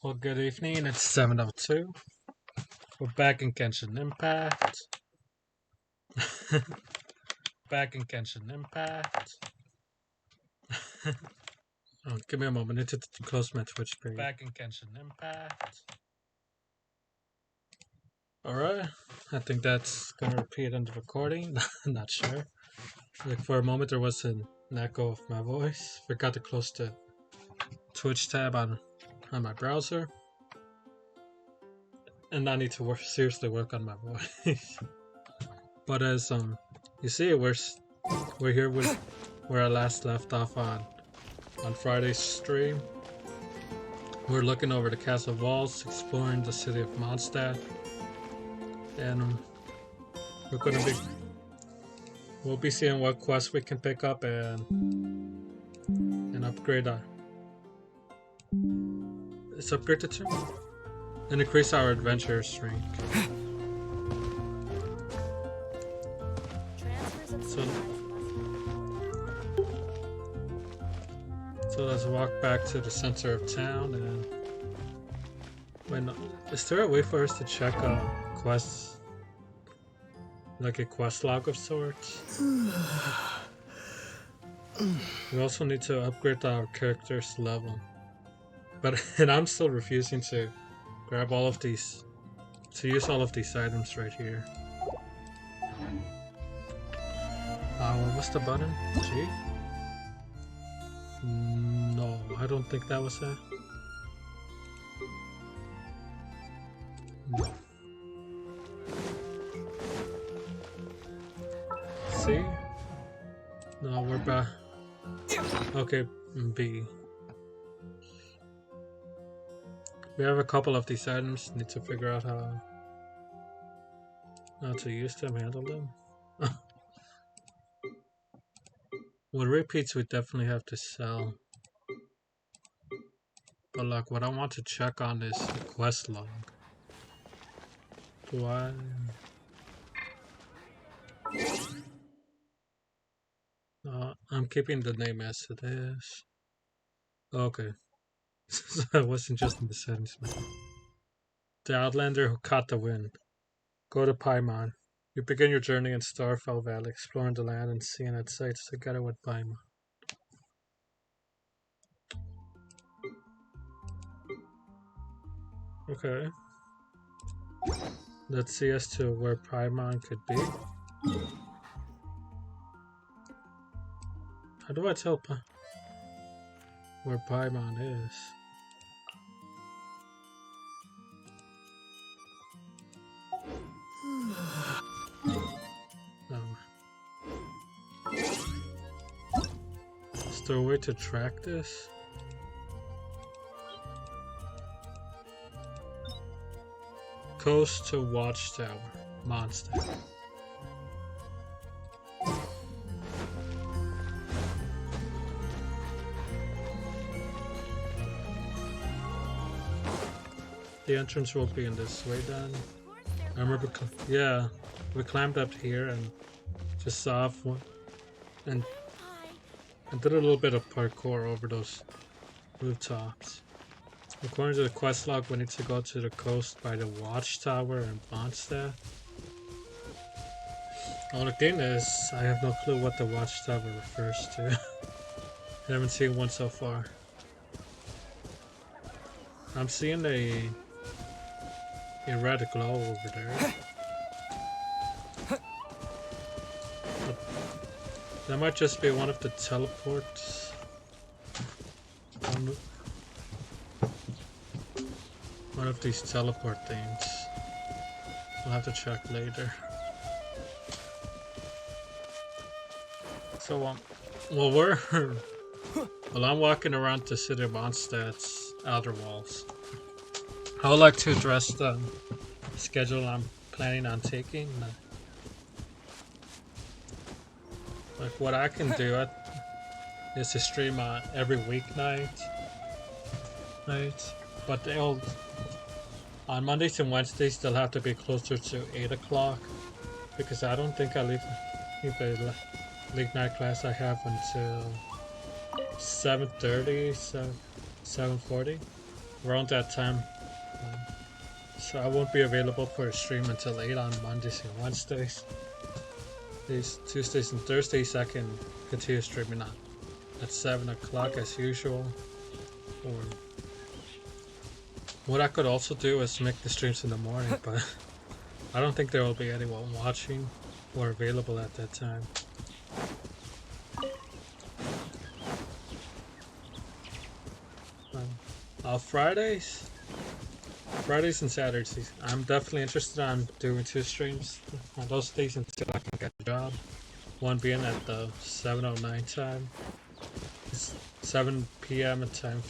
Well, good evening. It's 7:02. We're back in Genshin Impact. Back in Genshin Impact. Oh, give me a moment. I need to close my Twitch page. Back in Genshin Impact. Alright. I think that's gonna repeat in the recording. Not sure. Like for a moment there was an echo of my voice. Forgot to close the Twitch tab on my browser. And I need to seriously work on my voice. But as you see, we're here with where I last left off on Friday's stream. We're looking over the castle walls, exploring the city of Mondstadt, and we'll be seeing what quests we can pick up and upgrade our. It's upgraded to and increase our adventure strength. So let's walk back to the center of town and is there a way for us to check quests? Like a quest log of sorts? We also need to upgrade our character's level. And I'm still refusing to grab all of these, to use all of these items right here. What's the button? G? No, I don't think that was it. No. C? No, we're back. Okay, B. We have a couple of these items. Need to figure out how to use them, handle them. With repeats, we definitely have to sell. But like, what I want to check on is the quest log. Do I? I'm keeping the name as it is. Okay. So I wasn't just in the settings menu. The Outlander who caught the wind. Go to Paimon. You begin your journey in Starfell Valley, exploring the land and seeing its sights together with Paimon. Okay. Let's see as to where Paimon could be. How do I tell where Paimon is? No. Is there a way to track this? Coast to Watchtower, Mondstadt. The entrance will be in this way then. I remember, yeah, we climbed up here and just saw off one and did a little bit of parkour over those rooftops. According to the quest log, we need to go to the coast by the Watchtower in Mondstadt. Oh, the thing is, I have no clue what the Watchtower refers to. I haven't seen one so far. I'm seeing a red glow over there. But that might just be one of the teleports. One of these teleport things. We'll have to check later. So well, I'm walking around the city of Mondstadt's outer walls. I would like to address the schedule I'm planning on taking. Like what I can do is to stream on every weeknight. But on Mondays and Wednesdays they'll have to be closer to 8 o'clock because I don't think I leave the late night class I have until 7:30, so 7:40. around that time. So I won't be available for a stream until 8 on Mondays and Wednesdays. These Tuesdays and Thursdays I can continue streaming at 7 o'clock as usual. Or what I could also do is make the streams in the morning, but I don't think there will be anyone watching or available at that time. Fridays and Saturdays, I'm definitely interested in doing 2 streams on those days until I can get a job. One being at the 7:09 time. It's 7 p.m. and time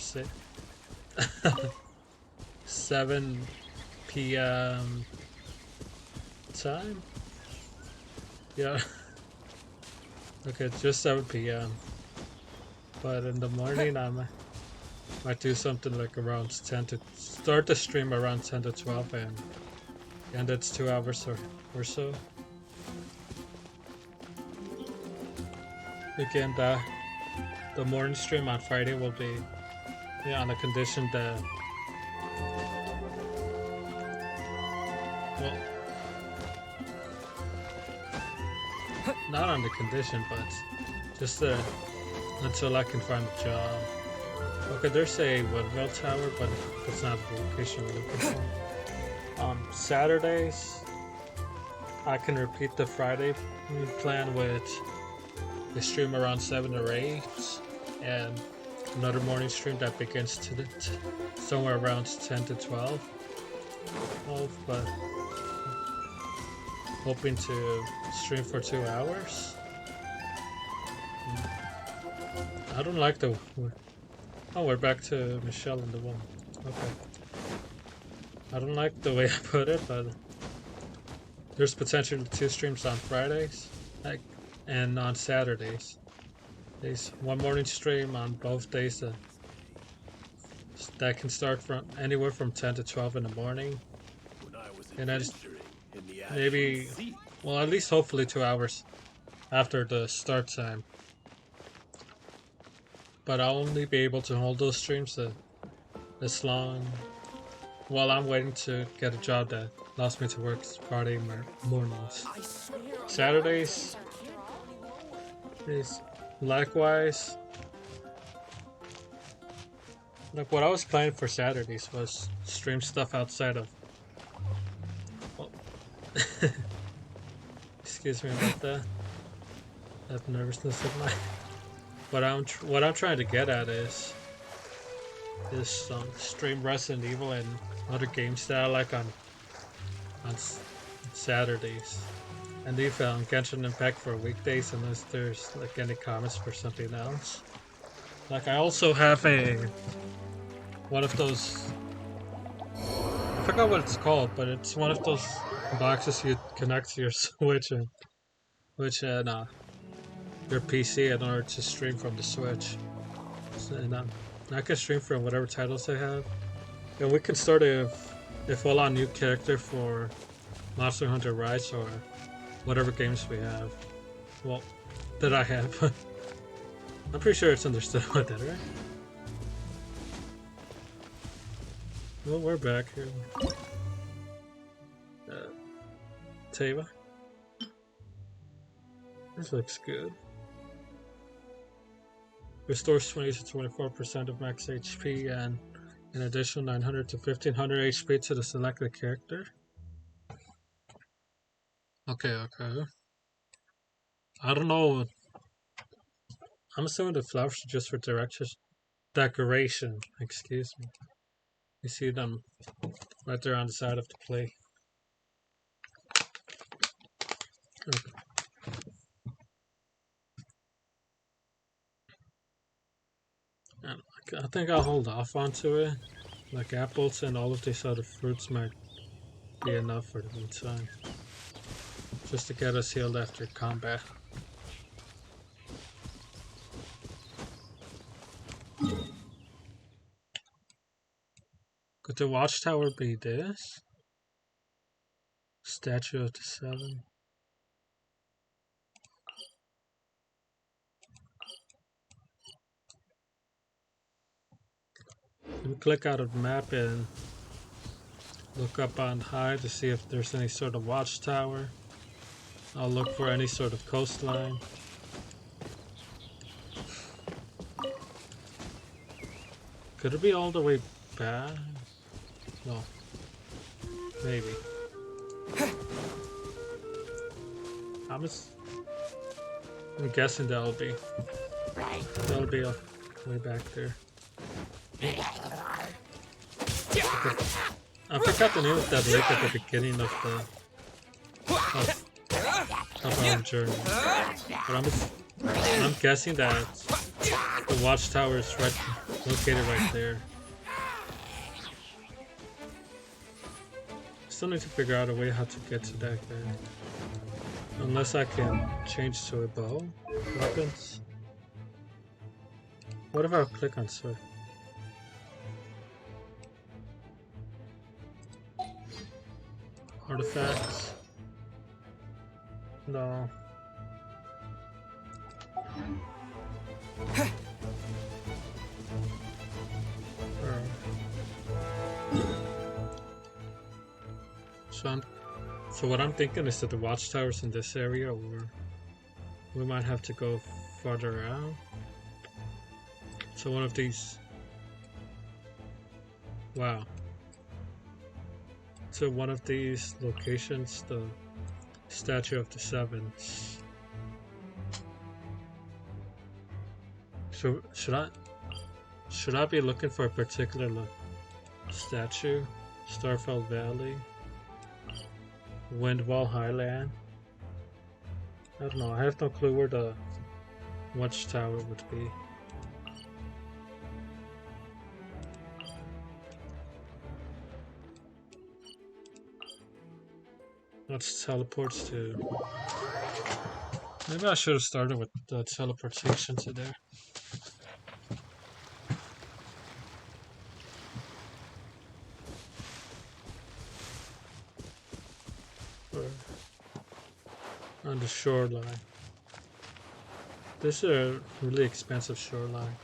7 p.m. time? Yeah. Okay, just 7 p.m. But in the morning I might do something like around 10 to start the stream around 10 to 12 and it's 2 hours or so. Again, the morning stream on Friday will be on the condition that well, not on the condition, but just until I can find a job. Okay, there's a windmill tower, but that's not the location we're looking for. Saturdays, I can repeat the Friday plan with the stream around 7 or 8, and another morning stream that begins somewhere around 10 to 12. But hoping to stream for 2 hours. I don't like the... Oh, we're back to Michelle and the woman. Okay. I don't like the way I put it, but there's potentially 2 streams on Fridays and on Saturdays. There's one morning stream on both days that can start from anywhere from 10 to 12 in the morning. And then maybe, well, at least hopefully 2 hours after the start time. But I'll only be able to hold those streams as long while I'm waiting to get a job that allows me to work Friday mornings. Saturdays is likewise. Like what I was planning for Saturdays was stream stuff outside of. Well, excuse me about that nervousness of mine. But what I'm trying to get at is stream Resident Evil and other games that I like on Saturdays, and leave Genshin Impact for weekdays unless there's like any comments for something else. Like I also have one of those, I forgot what it's called, but it's one of those boxes you connect to your Switch and your PC in order to stream from the Switch. And I can stream from whatever titles I have. And we can start a full-on new character for Monster Hunter Rise or whatever games we have. Well, that I have. I'm pretty sure it's understood what that, right? Well, we're back here. Tava. This looks good. Restores 20 to 24% of max HP and an additional 900 to 1500 HP to the selected character. Okay. I don't know. I'm assuming the flowers are just for decoration. Excuse me. You see them right there on the side of the plate. Okay. And I think I'll hold off onto it. Like apples and all of these other fruits might be enough for the meantime. Just to get us healed after combat. Could the watchtower be this? Statue of the Seven. Let me click out of the map and look up on high to see if there's any sort of watchtower. I'll look for any sort of coastline. Could it be all the way back? No. Maybe. I'm guessing that'll be way back there. I forgot the name of that lake at the beginning of our journey. But I'm guessing that the watchtower is located right there. Still need to figure out a way how to get to that guy. Unless I can change to a bow. Weapons. What if I click on sword? Artifacts. No. So what I'm thinking is that the watchtower's in this area, or we might have to go farther out. So one of these. Wow. So one of these locations, the Statue of the Sevens. So should I be looking for a particular statue? Starfell Valley, Windwall Highland. I don't know. I have no clue where the watchtower would be. Let's teleport to. Maybe I should have started with the teleportation to there. On the shoreline. This is a really expensive shoreline.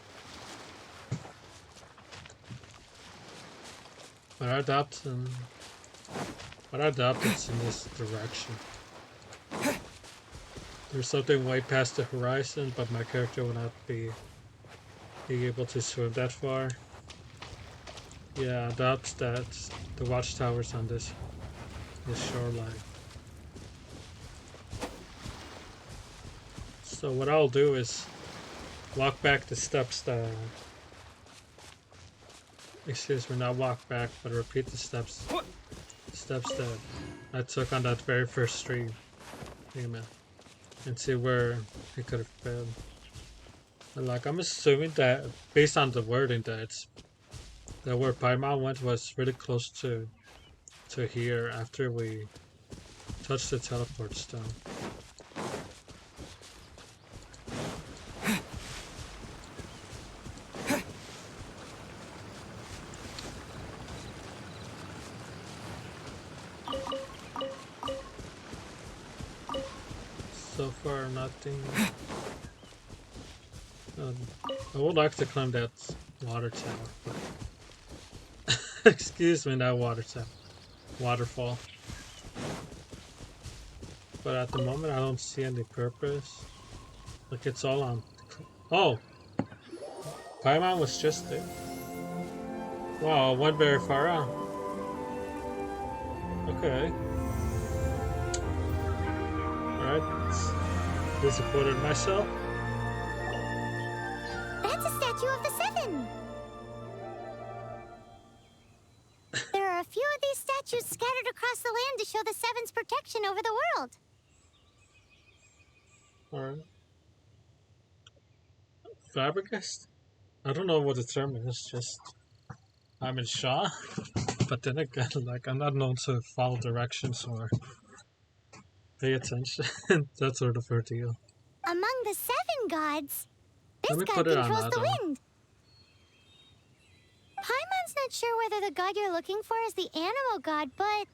But I doubt it's in this direction. There's something way past the horizon, but my character will not be able to swim that far. Yeah, I doubt that the watchtower's on this shoreline. So what I'll do is walk back the steps that... Excuse me, not walk back, but repeat the steps that I took on that very first stream. Amen. And see where it could have been. And like, I'm assuming that, based on the wording, that where Paimon went was really close to here after we touched the teleport stone. So far, nothing. I would like to climb that water tower, but excuse me, that waterfall. But at the moment, I don't see any purpose. Like, it's all on. Oh, Paimon was just there. Wow, I went very far out. Okay. Alright, disappointed myself. That's a statue of the Seven! There are a few of these statues scattered across the land to show the Seven's protection over the world. Alright. Fabricist? I don't know what the term is, just... I'm in shock. But then again, like, I'm not known to follow directions or pay attention. That sort of ordeal. Among the Seven gods, this god put it on controls the Adam. wind. Paimon's not sure whether the god you're looking for is the animal god, but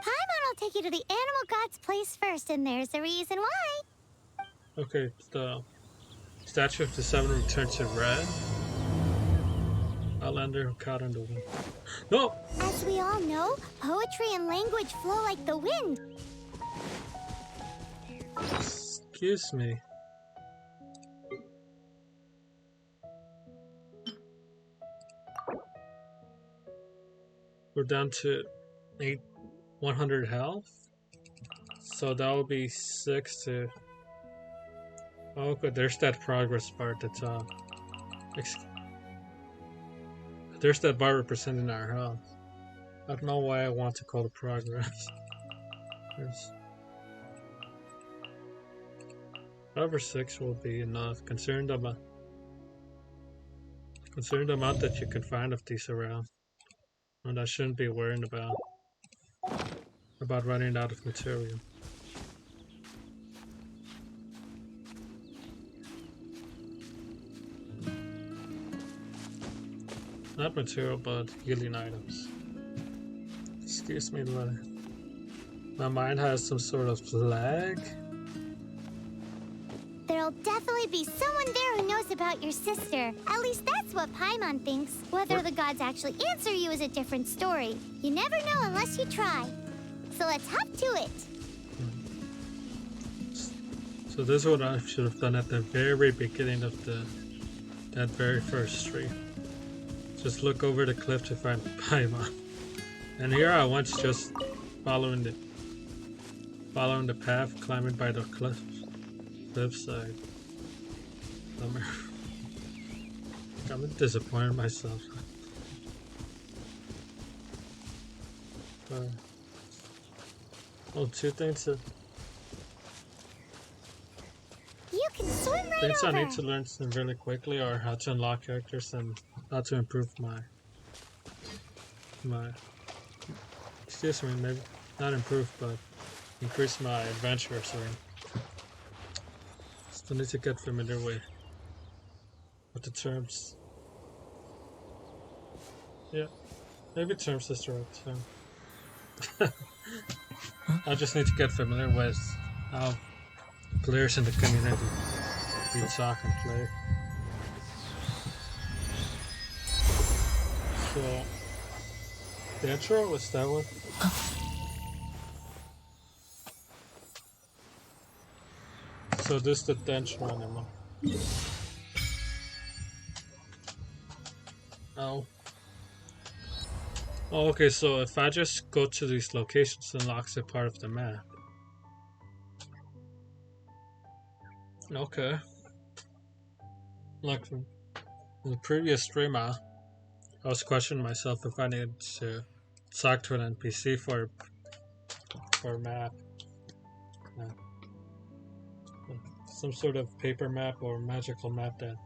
Paimon will take you to the animal god's place first, and there's the reason why. Okay, the Statue of the Seven returned to red. Outlander who caught in the wind. No! As we all know, poetry and language flow like the wind. Excuse me. We're down to 100 health. So that will be 6 to... Oh, good. There's that progress bar at the top. There's that bar representing our health. I don't know why I want to call it progress. There's... Over 6 will be enough, considering the amount that you can find of these around. And I shouldn't be worrying about running out of material. Not material, but healing items. Excuse me, my mind has some sort of lag. There'll definitely be someone there who knows about your sister. At least that's what Paimon thinks. Whether the gods actually answer you is a different story. You never know unless you try. So let's hop to it. So this is what I should have done at the very beginning of that very first stream. Just look over the cliff to find Paimon. And here I was just following the path, climbing by the cliffside. I'm disappointed in myself. Oh, 2 things. You can swim right Things over. I need to learn really quickly are how to unlock characters and how to improve my excuse me, maybe not improve, but increase my adventure. Still need to get familiar with the terms. Yeah, maybe terms is the right term. I just need to get familiar with how players in the community talk and play. So, the intro was that one? So this is the intro anymore. Oh. Oh, okay, so if I just go to these locations, it unlocks a part of the map. Okay. Like in the previous stream, I was questioning myself if I needed to talk to an NPC for a map. Some sort of paper map or magical map that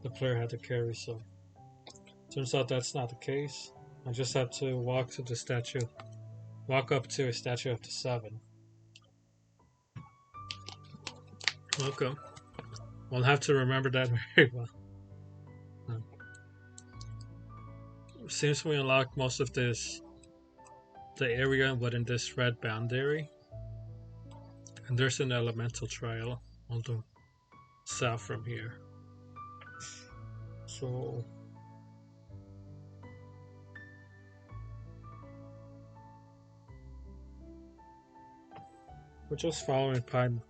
the player had to carry, so turns out that's not the case. I just have to walk up to a statue of the 7. Okay. We'll have to remember that very well. Seems we unlocked most of the area within this red boundary. And there's an elemental trail on the south from here. So we're just following Paimon.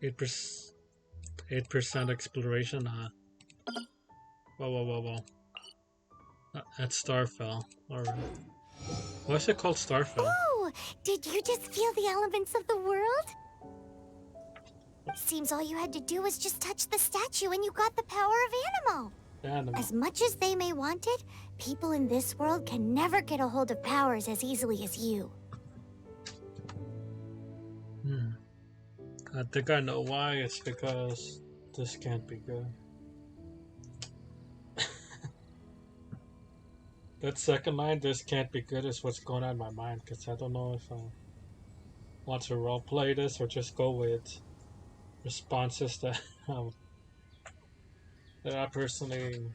8% exploration. Whoa. At Starfell. Alright. Why is it called Starfell? Oh, did you just feel the elements of the world? Seems all you had to do was just touch the statue and you got the power of Animo. As much as they may want it, people in this world can never get a hold of powers as easily as you. I think I know why. It's because this can't be good. That second line, this can't be good, is what's going on in my mind, because I don't know if I want to roleplay this or just go with responses that I personally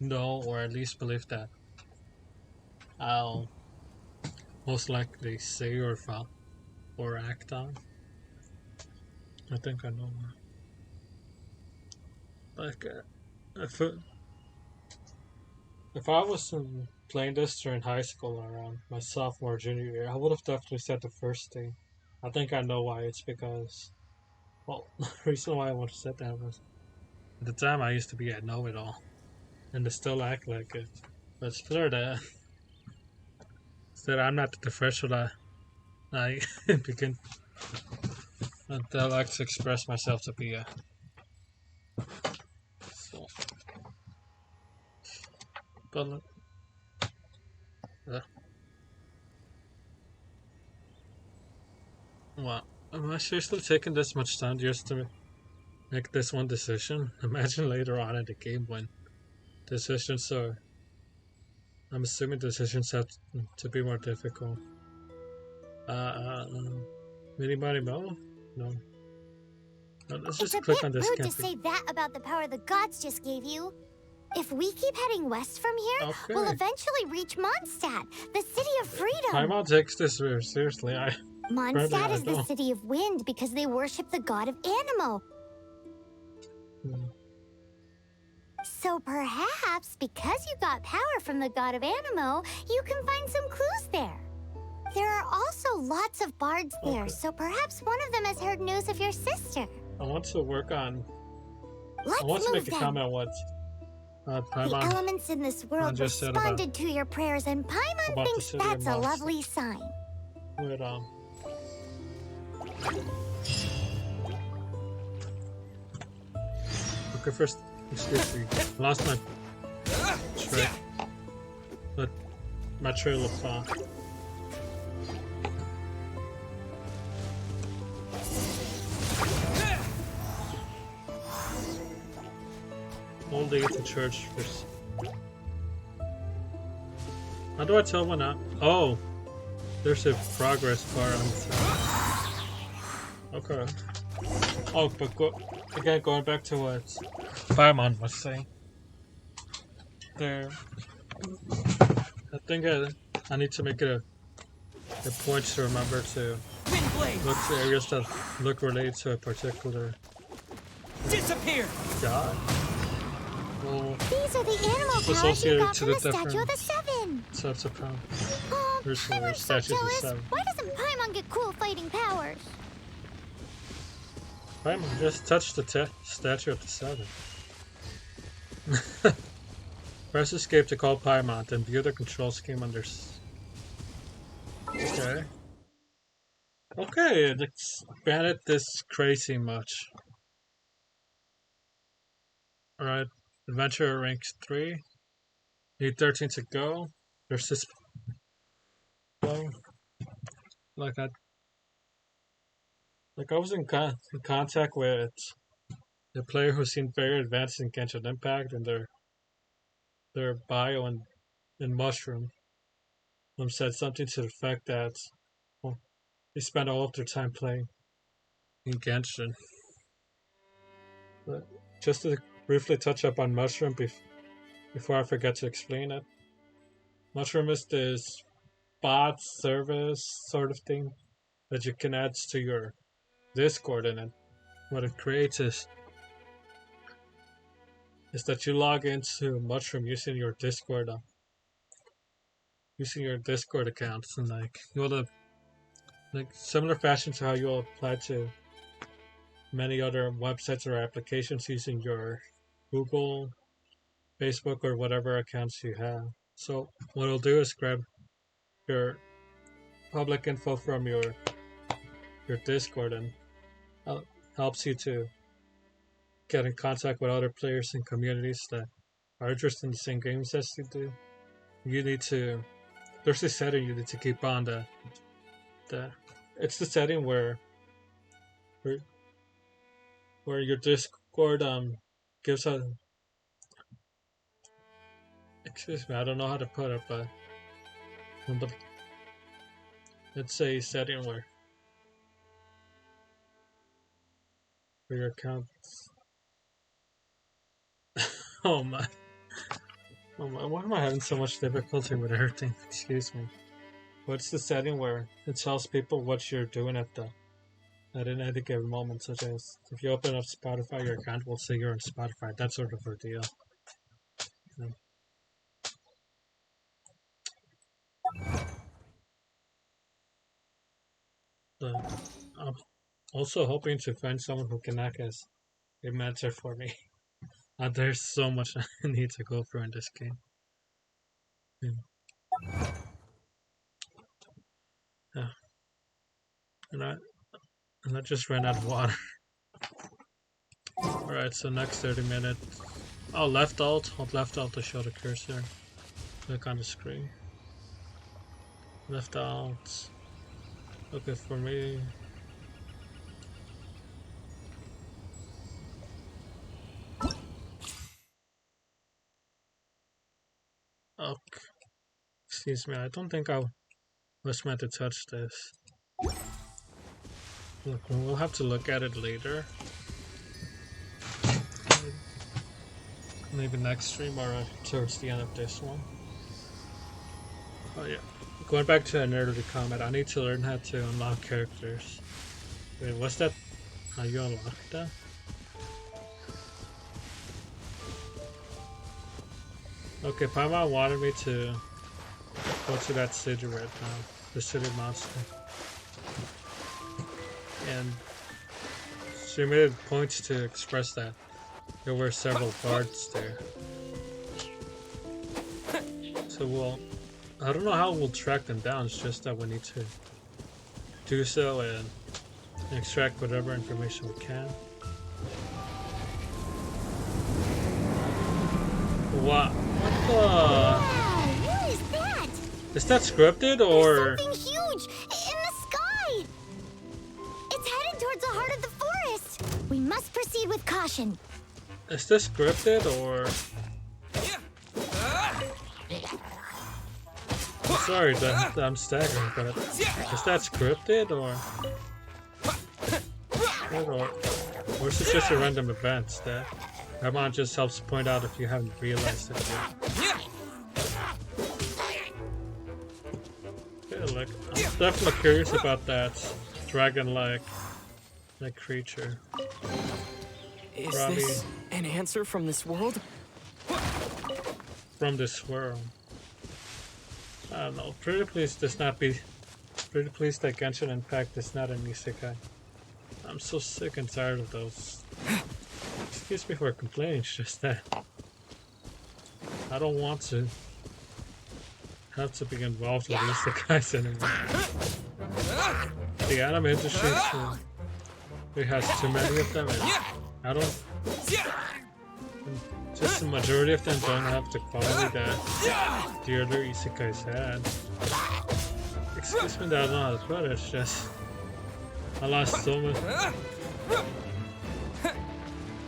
know, or at least believe that I'll most likely say or act on. I think I know more. Like, If I was playing this during high school around my sophomore junior year, I would have definitely said the first thing. I think I know why. It's because, well, the reason why I would have said that was at the time I used to be a know-it-all, and to still act like it. But it's clear that I'm not the threshold I begin that I like to express myself to be a. So, but well, am I seriously taking this much time just to make this one decision? Imagine later on in the game when decisions are. I'm assuming decisions have to be more difficult. Uh, uh, um, anybody know? No. Let's It's just a click bit on this rude to campaign. say that about the power the gods just gave you. If we keep heading west from here, we'll Okay. eventually reach Mondstadt, the city of freedom. Paimon takes this very seriously. Apparently Mondstadt I is the don't. city of wind because they worship the god of Animo. Hmm. So perhaps because you got power from the god of Animo, you can find some clues there. There are also lots of bards there, Okay. so perhaps one of them has heard news of your sister. I want to work on. I want Let's to move make a then. comment on what The Paimon elements in this world just said about responded to your prayers, and Paimon the thinks city of that's a monsters. lovely sign. With Okay, first, excuse me. Lost my tray. But my trail of thought. All day to church first. How do I tell when I... Oh! There's a progress bar on the side. Okay. Oh, but again, going back to what Paimon was saying. There... I think I need to make it a point to remember to look to areas that look related to a particular Disappear! god. Well, These are the animal powers you associated got to from the the Statue of the different Seven. sets of power. Oh, There's I'm so statues of jealous. seven. Why doesn't Paimon get cool fighting powers? Paimon just touched the statue of the seven. Press escape to call Paimon, then view the control scheme under. Okay. Okay, it expanded this crazy much. Alright, adventure ranks 3. Need 13 to go. There's this. Well, like I, like I was in contact with a player who seemed very advanced in Genshin Impact and their bio in Mushroom. Said something to the effect that well, they spend all of their time playing in Genshin. But just to briefly touch up on Mushroom before I forget to explain it. Mushroom is this bot service sort of thing that you can add to your Discord, and it, what it creates is that you log into Mushroom using your Discord accounts, and like you'll have like similar fashion to how you'll apply to many other websites or applications using your Google, Facebook, or whatever accounts you have. So what it'll do is grab your public info from your Discord and helps you to get in contact with other players and communities that are interested in the same games as you do. You need to there's this setting you need to keep on the it's the setting where, where your Discord gives a excuse me, I don't know how to put it, but it's a setting where your account oh my oh my why am I having so much difficulty with everything? Excuse me. What's the setting where it tells people what you're doing at any given moment, such as if you open up Spotify, your account will say you're on Spotify, that sort of a deal. I'm also hoping to find someone who can act as a mentor for me. There's so much I need to go through in this game. Yeah. And I just ran out of water. Alright, so next 30 minutes. Oh, left alt. Hold left alt to show the cursor. Click on the screen. Left alt. Okay, for me. Okay. Excuse me, I don't think I was meant to touch this. Look, we'll have to look at it later. Maybe next stream or towards the end of this one. Oh yeah. Going back to an earlier comment, I need to learn how to unlock characters. Wait, what's that? How you unlock that? Okay, Paimon wanted me to go to that city right now. The city monster. And she made points to express that there were several guards there. So I don't know how we'll track them down, it's just that we need to do so and extract whatever information we can. What the? Wow, what is that? Is that scripted or? There's something huge in the sky. It's headed towards the heart of the forest. We must proceed with caution. Is this scripted or? I'm sorry that I'm staggering, but is that scripted or is it just a random event that Paimon just helps point out if you haven't realized it yet? Yeah, like, I'm definitely curious about that dragon-like creature. Is Robbie, this an answer from this world? from this world. I don't know. Pretty please does not be. Pretty please that Genshin Impact is not an isekai. I'm so sick and tired of those. Excuse me for complaining, it's just that I don't want to have to be involved with isekais anymore. The anime industry it has too many of them, and I don't. Just the majority of them don't have the quality that the other isekais had. Excuse me that I don't know how to put it, it's just I lost so much.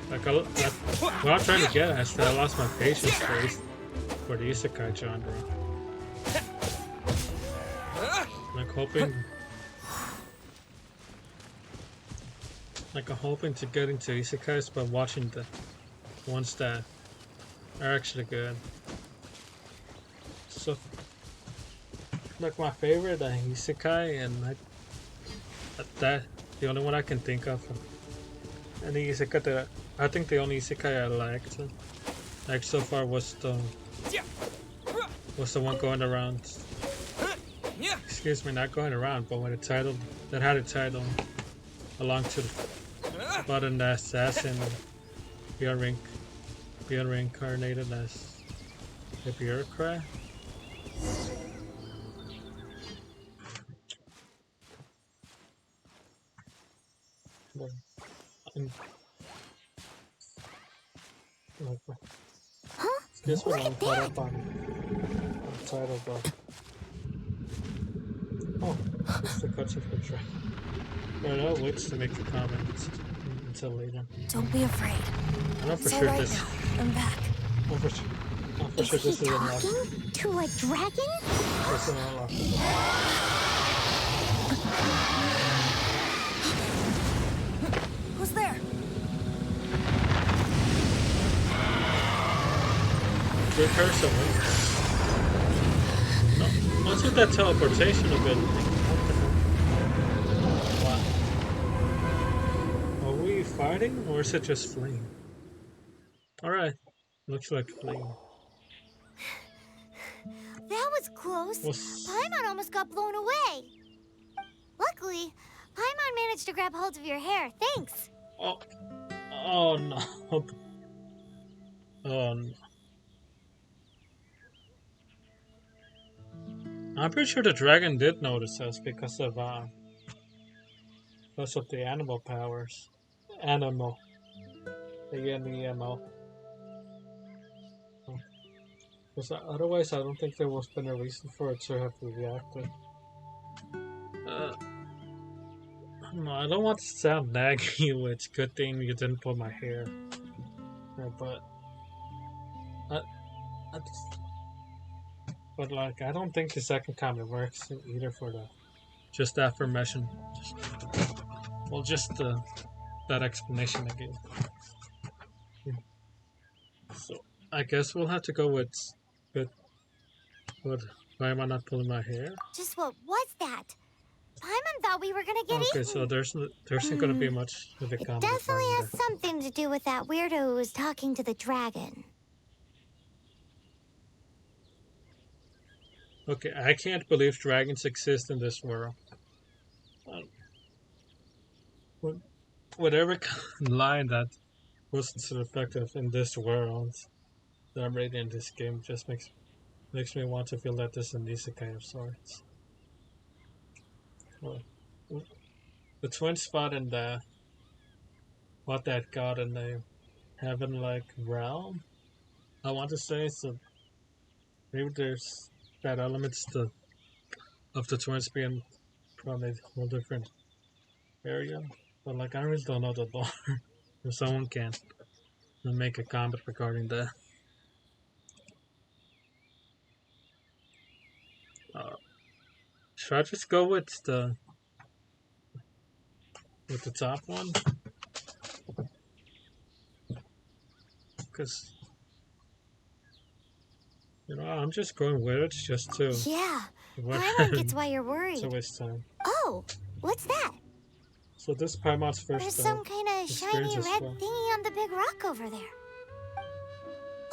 Like, what I'm trying to get at is that I lost my patience for the isekai genre. I'm hoping to get into isekais by watching the ones that are actually good. So, like my favorite isekai, and that the only one I can think of. Any isekai that I think the only isekai I liked, like so far, was the one going around. Excuse me, not going around, but with a title that had a title along to about an assassin being reincarnated as a bureaucrat. Huh? Excuse me, Look I'm at caught that. up on the title, but oh, it's the cutscene for track. But I'll wait to make the comments until later. Don't be afraid. I know for It's sure all right this. now. I'm back. I'm for sure Is this he is unlocked. talking to a dragon? This is unlocked. Who's there? Good person, right? No, what's with that teleportation ability? Wow. Are we fighting or is it just fleeing? Alright, looks like fleeing. That was close. What's... Paimon almost got blown away. Luckily, Paimon managed to grab hold of your hair. Thanks. Oh, oh no. Oh no. I'm pretty sure the dragon did notice us because of the animal powers. Animal. A-N-E-M-O. Because otherwise, I don't think there was been a reason for it to have reacted. No, I don't want to sound naggy, which good thing you didn't pull my hair. But like, I don't think the second comment works either for the just affirmation. Just that explanation I gave. So I guess we'll have to go with why am I not pulling my hair? Just what was that? Paimon thought we were gonna get eaten. Okay, so there isn't gonna be much of a It comment. definitely has something to do with that weirdo who was talking to the dragon. Okay, I can't believe dragons exist in this world. Whatever line that wasn't so effective in this world that I'm reading in this game just makes me want to feel that this is an isekai of sorts. Well, the twin spot and what that god in the heaven-like realm, I want to say, so maybe there's that elements of the twins being from a whole different area, but like I really don't know the lore. If someone can make a comment regarding that. Should I just go with the top one? Because I'm just going with it just to. Yeah, Paimon gets why you're to worried. waste time. Oh, what's that? So this Paimon's first. There's some kind of shiny red thingy on the big rock over there.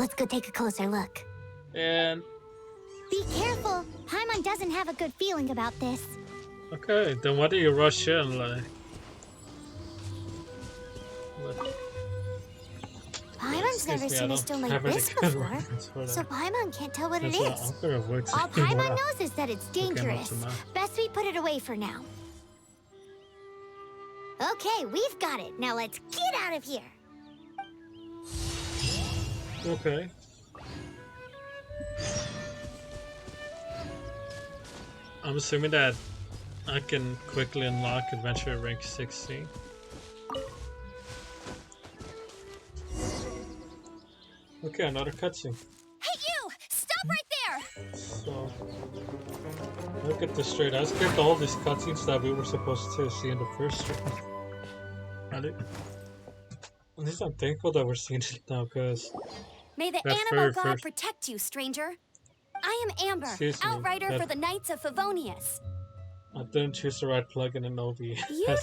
Let's go take a closer look. And Be careful. Paimon doesn't have a good feeling about this. okay, then why do you rush in like? Paimon's never seen a stone like this before, so Paimon can't tell what it is. All Paimon knows is that it's dangerous. Best we put it away for now. Okay, we've got it. Now let's get out of here. Okay. I'm assuming that I can quickly unlock adventure rank 16. Okay, another cutscene. Hey, you! Stop right there! So, look at this straight. I skipped all these cutscenes that we were supposed to see in the first stream. At least I'm thankful that we're seeing it now, because May the animal god protect you, stranger. I am Amber, outrider for the Knights of Favonius. I didn't choose the right plugin in OB. You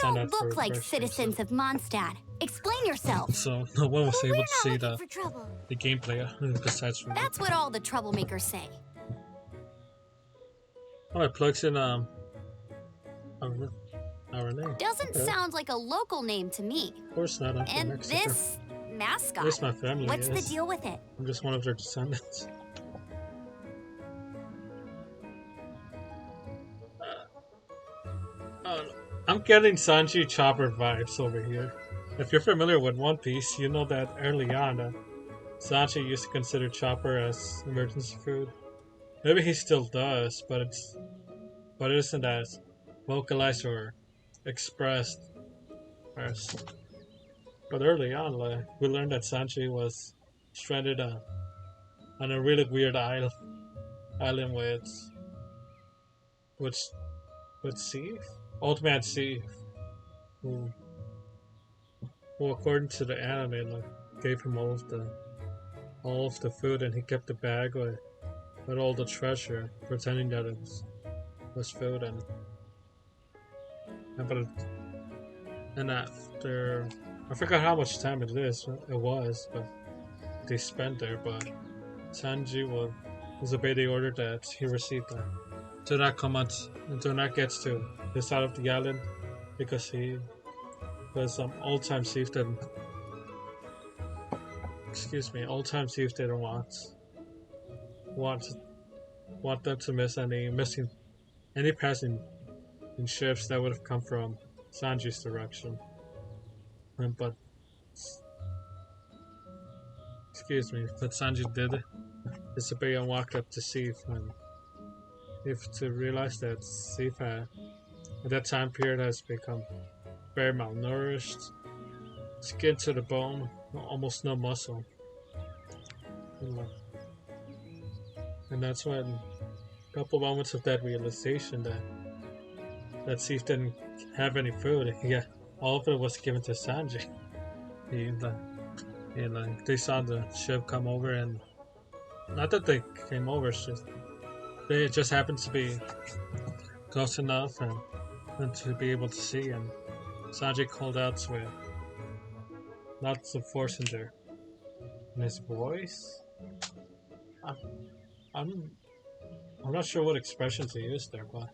don't look like citizens of Mondstadt. Explain yourself. So no one was able to see the trouble. gameplay besides from me. That's what all the troublemakers say. Oh, it plugs in our name. Doesn't sound like a local name to me. Of course not. I'm from And Mexico. this mascot. At least my family What's the is. deal with it? I'm just one of their descendants. I'm getting Sanji Chopper vibes over here. If you're familiar with One Piece, you know that early on, Sanji used to consider Chopper as emergency food. Maybe he still does, but it isn't as vocalized or expressed as. But early on, like, we learned that Sanji was stranded on a really weird island with Steve? Old Man Steve, who according to the anime, like, gave him all of the food, and he kept the bag with all the treasure, pretending that it was food, and after I forgot how much time it was, but they spent there. But Sanji was obeyed the order that he received. Do not get to this side of the island because he was old-time chieftain. Excuse me, old-time chieftain want them to miss any passing in ships that would have come from Sanji's direction. But excuse me, but Sanji did disobey and walked up to Sif, and if to realize that Sif at that time period has become very malnourished, skin to the bone, almost no muscle. And that's when a couple moments of that realization that Sif didn't have any food. Yeah, all of it was given to Sanji. They saw the ship come over, and not that they came over, it's just they just happened to be close enough and to be able to see. And Sanji called out with lots of force in there. In his voice, I'm not sure what expression to use there, but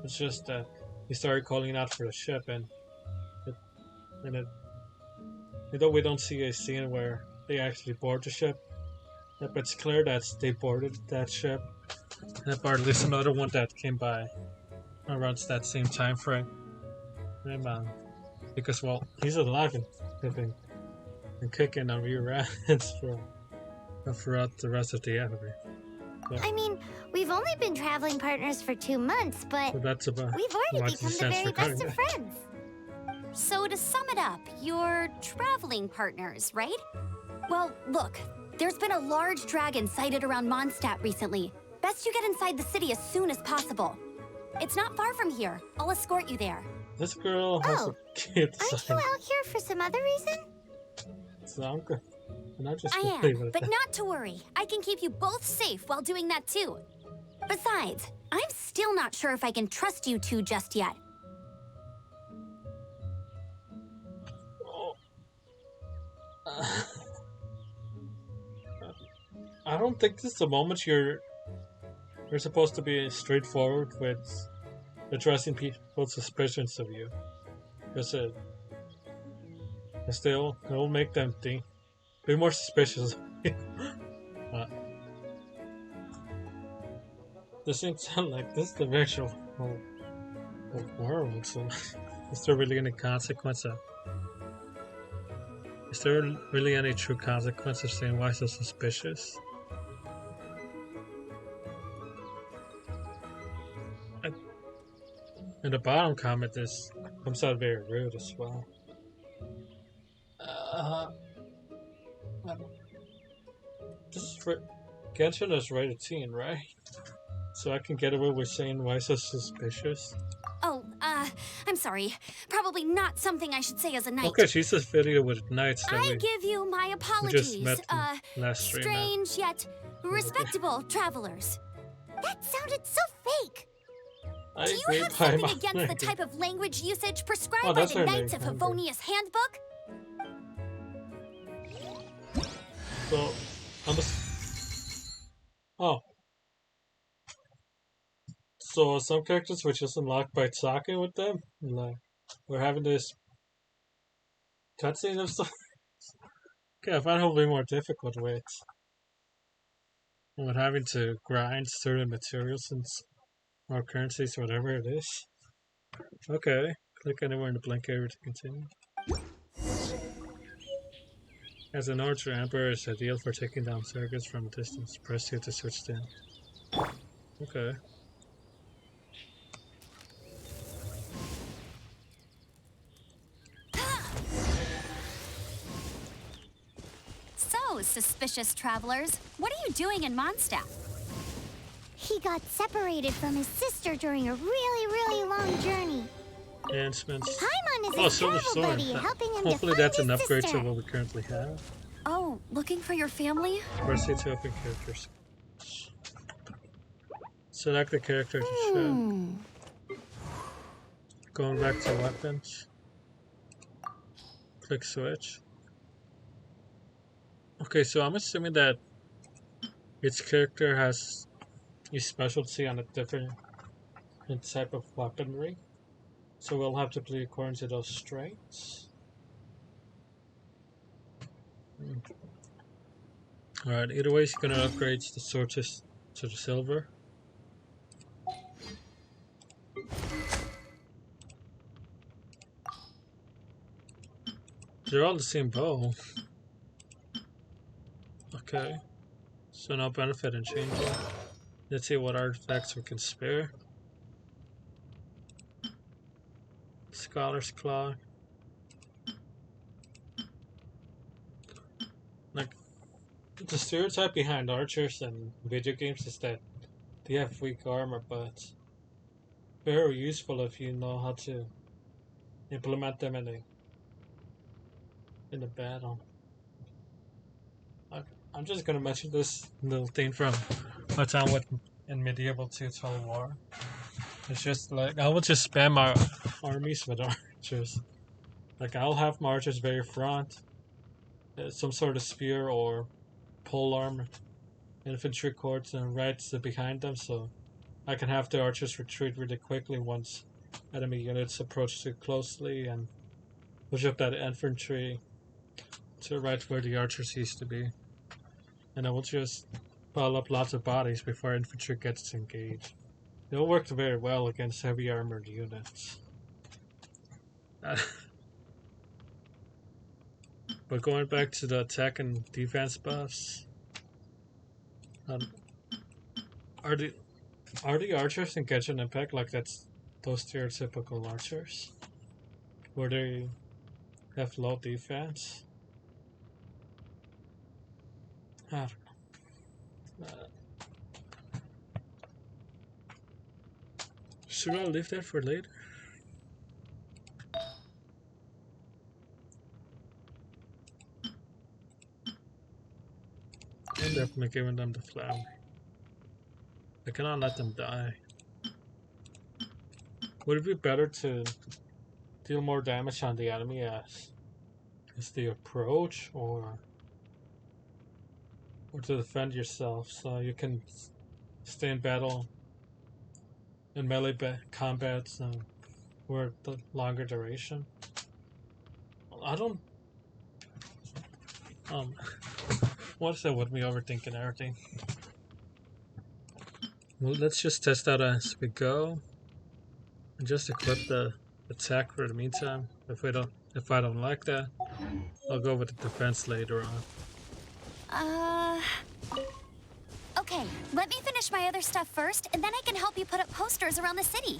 it's just that he started calling out for the ship, and though we don't see a scene where they actually board the ship, but it's clear that they boarded that ship, or at least another one that came by around that same time frame. Because, well, he's alive and living and kicking on rear ends throughout the rest of the anime. So, I mean, we've only been traveling partners for 2 months, but so that's about we've already become the very best of friends. So to sum it up, you're traveling partners, right? Well, look, there's been a large dragon sighted around Mondstadt recently. Best you get inside the city as soon as possible. It's not far from here. I'll escort you there. This girl has a kid Aren't you out here for some other reason? I am, but not to worry. I can keep you both safe while doing that too. Besides, I'm still not sure if I can trust you two just yet. I don't think this is the moment you're supposed to be straightforward with addressing people's suspicions of you, because it'll make them be more suspicious. This doesn't sound like this is the virtual world. So, is there really any consequence of? Is there really any true consequence of saying why so suspicious? And the bottom comment comes out very rude as well. This is Genshin is rated teen, right? So I can get away with saying why so suspicious. Oh, I'm sorry. Probably not something I should say as a knight. Okay, she's affiliated with knights. I give you my apologies. We just met last stream. Strange yet respectable travelers. That sounded so fake. Do you have something against the type of language usage prescribed by the Knights of Favonius handbook? So, So some characters were just unlocked by talking with them. Like, we're having this cutscene of stuff. Okay, I find it will be more difficult with having to grind certain materials or currencies, whatever it is. Okay, click anywhere in the blank area to continue. As an archer, Emperor is ideal for taking down targets from a distance. Press here to switch them. Okay. So, suspicious travelers, what are you doing in Mondstadt? He got separated from his sister during a really long journey. Enhancements. Paimon is his travel buddy, helping him Hopefully to find that's an his upgrade sister. to what we currently have. Oh, looking for your family? Press here to open characters. Select the character to show. Going back to weapons. Click switch. Okay, so I'm assuming that each character has a specialty on a different type of weaponry. So we'll have to play according to those strengths. Alright, either way, he's gonna upgrade the sword to the silver. They're all the same bow. Okay. So no benefit in changing. Let's see what artifacts we can spare. Scholar's Claw. Like, the stereotype behind archers and video games is that they have weak armor, but very useful if you know how to implement them in a battle. I'm just gonna mention this little thing from my time in medieval Total War. It's just like I would just spam my armies with archers. Like I'll have my archers very front, some sort of spear or pole armor, infantry corps and right behind them, so I can have the archers retreat really quickly once enemy units approach too closely, and push up that infantry to right where the archers used to be. And I will just pile up lots of bodies before infantry gets engaged. It'll work very well against heavy armored units. But going back to the attack and defense buffs, are the archers in Genshin Impact like those stereotypical archers, where they have low defense? I don't know. Should I leave that for later? I'm definitely giving them the flower. I cannot let them die. Would it be better to deal more damage on the enemy as they approach, or to defend yourself so you can stay in battle in melee combats for the longer duration? I don't. What's that with me overthinking everything? Well, let's just test out as we go, and just equip the attack for the meantime. If I don't like that, I'll go with the defense later on. Okay, let me finish my other stuff first, and then I can help you put up posters around the city.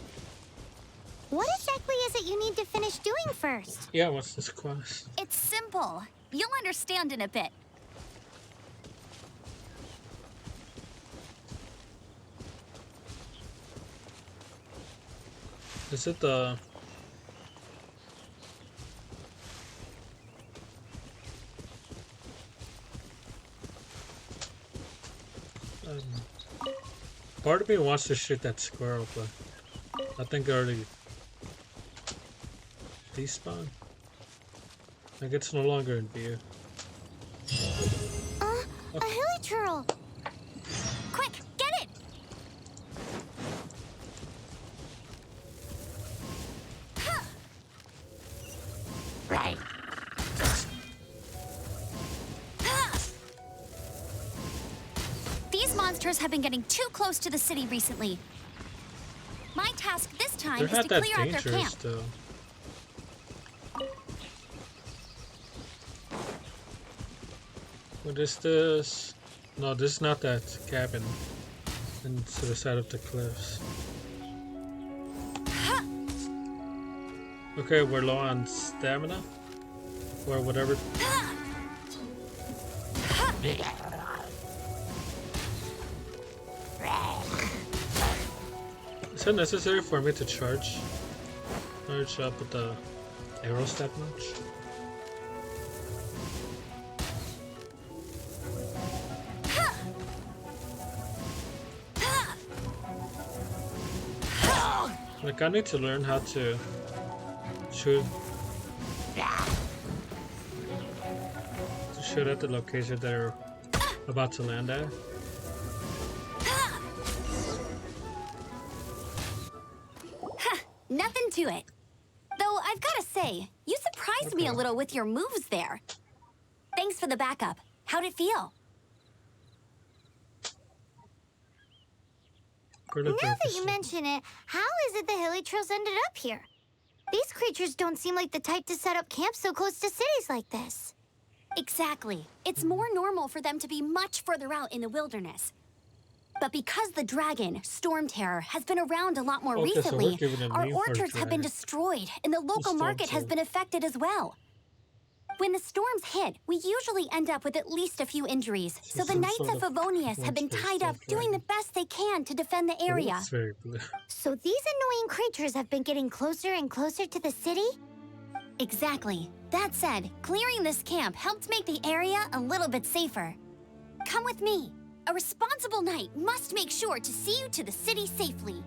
What exactly is it you need to finish doing first? Yeah, what's this quest? It's simple. You'll understand in a bit. Is it the... part of me wants to shoot that squirrel, but I think I already despawned. Like it's no longer in view. A hilichurl! Quick, get it! Right. These monsters have been getting too close to the city recently. My task this time They're is not to that clear out their dangerous, camp. though. What is this? No, this is not that cabin. And to the side of the cliffs. Okay, we're low on stamina. Or whatever. Is it necessary for me to charge up with the arrows that much? Like, I need to learn how to shoot at the location they're about to land at. Nothing to it. I've got to say, you surprised me a little with your moves there. Thanks for the backup. How'd it feel? Now that you mention it, how is it the Hilly Trails ended up here? These creatures don't seem like the type to set up camp so close to cities like this. Exactly. It's more normal for them to be much further out in the wilderness. But because the dragon, Storm Terror, has been around a lot more recently, our orchards have been destroyed, and the local market has been affected as well. When the storms hit, we usually end up with at least a few injuries, so the Knights of Favonius have been tied up doing the best they can to defend the area. So these annoying creatures have been getting closer and closer to the city? Exactly. That said, clearing this camp helped make the area a little bit safer. Come with me. A responsible knight must make sure to see you to the city safely.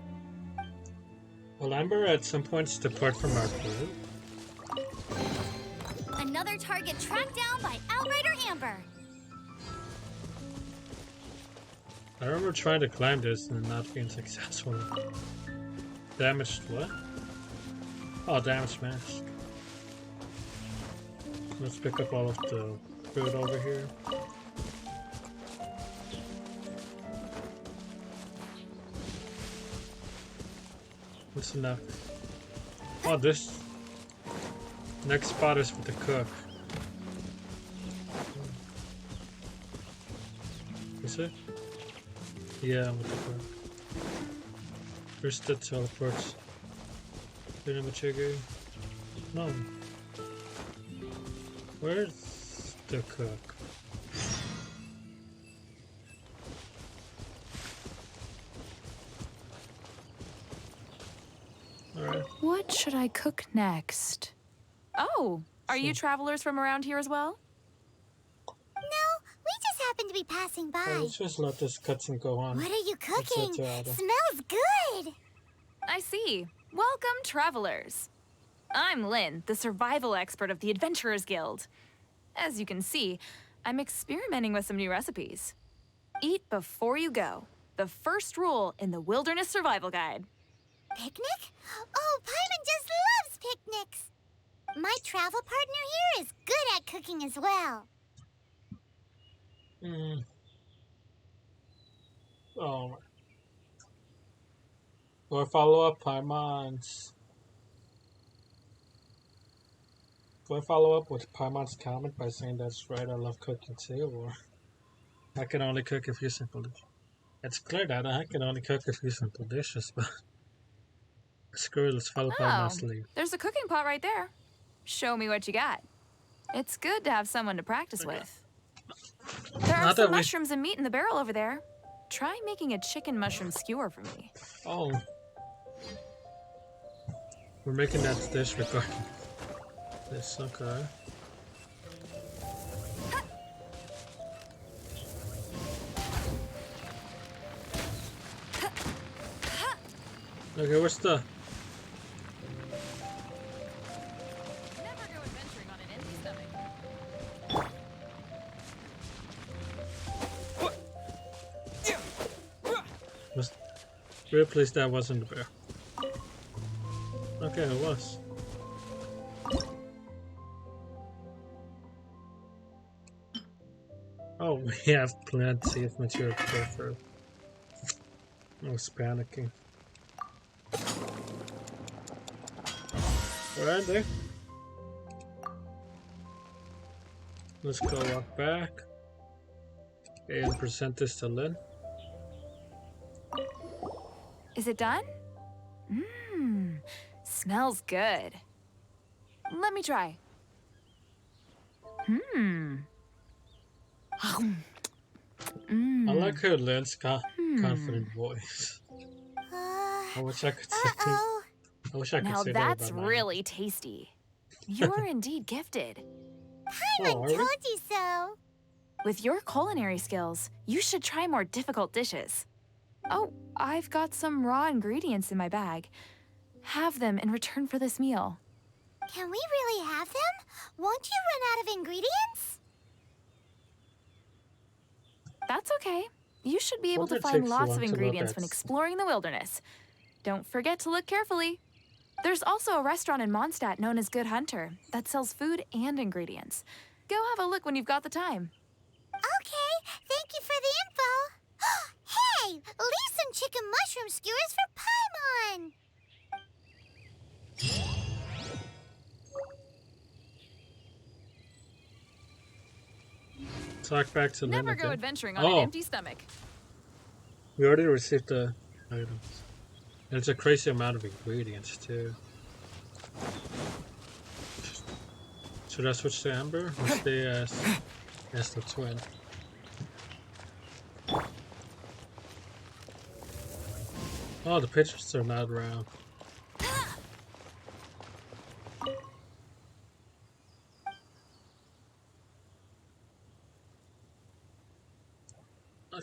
Will Amber at some points depart from our crew? Another target tracked down by Outrider Amber. I remember trying to climb this and not being successful. Damaged what? Oh, damaged mask. Let's pick up all of the food over here. What's enough? Oh, this next spot is with the cook. Is it? Yeah, with the cook. Where's the teleports? Dinamachiggy? No. Where's the cook? Alright. What should I cook next? Oh, are you travelers from around here as well? No, we just happen to be passing by. Let's just let this cutscene go on. What are you cooking? Smells good! I see. Welcome, travelers. I'm Lynn, the survival expert of the Adventurers Guild. As you can see, I'm experimenting with some new recipes. Eat before you go. The first rule in the Wilderness Survival Guide. Picnic? Oh, Paimon just loves picnics! My travel partner here is good at cooking as well. Oh. Do I follow up Paimon's? Do I follow up with Paimon's comment by saying that's right, I love cooking too, or I can only cook a few simple dishes? It's clear that I can only cook a few simple dishes, but screw it, let's follow Paimon's lead. There's a cooking pot right there. Show me what you got. It's good to have someone to practice with. There are some mushrooms and meat in the barrel over there. Try making a chicken mushroom skewer for me. Oh. We're making that dish regarding this, okay. Okay, what's the... Never go adventuring on an empty stomach. Real place that wasn't the bear. Okay, it was. Oh, we have plenty of material to go through. I was panicking. Alright, there. Let's go walk back and present this to Lynn. Is it done? Mmm, smells good. Let me try. I like her Lynn's confident voice. I wish I could say Uh-oh. I wish I could Now say that's that about really tasty. You're indeed gifted. Paimon are we? told you so. With your culinary skills, you should try more difficult dishes. Oh, I've got some raw ingredients in my bag. Have them in return for this meal. Can we really have them? Won't you run out of ingredients? That's okay. You should be able Won't to it find take so lots long of to look ingredients at when exploring the wilderness. Don't forget to look carefully. There's also a restaurant in Mondstadt known as Good Hunter that sells food and ingredients. Go have a look when you've got the time. Okay, thank you for the info. Hey, leave some chicken mushroom skewers for Paimon. Talk back to Never Lynn go again. adventuring on an empty stomach. We already received the items. There's a crazy amount of ingredients too. Should I switch to Amber or stay as the twin? Oh, the pictures are not round.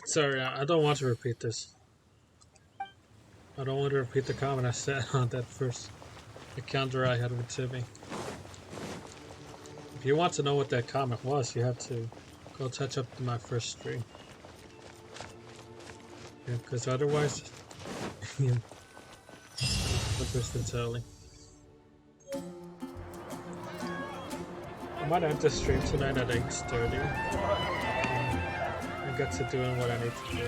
Sorry, I don't want to repeat this. I don't want to repeat the comment I said on that first encounter I had with Timmy. If you want to know what that comment was, you have to go touch up my first stream. Yeah, because otherwise, yeah, what was the telling? I might end the stream tonight at 8:30. I get to doing what I need to do.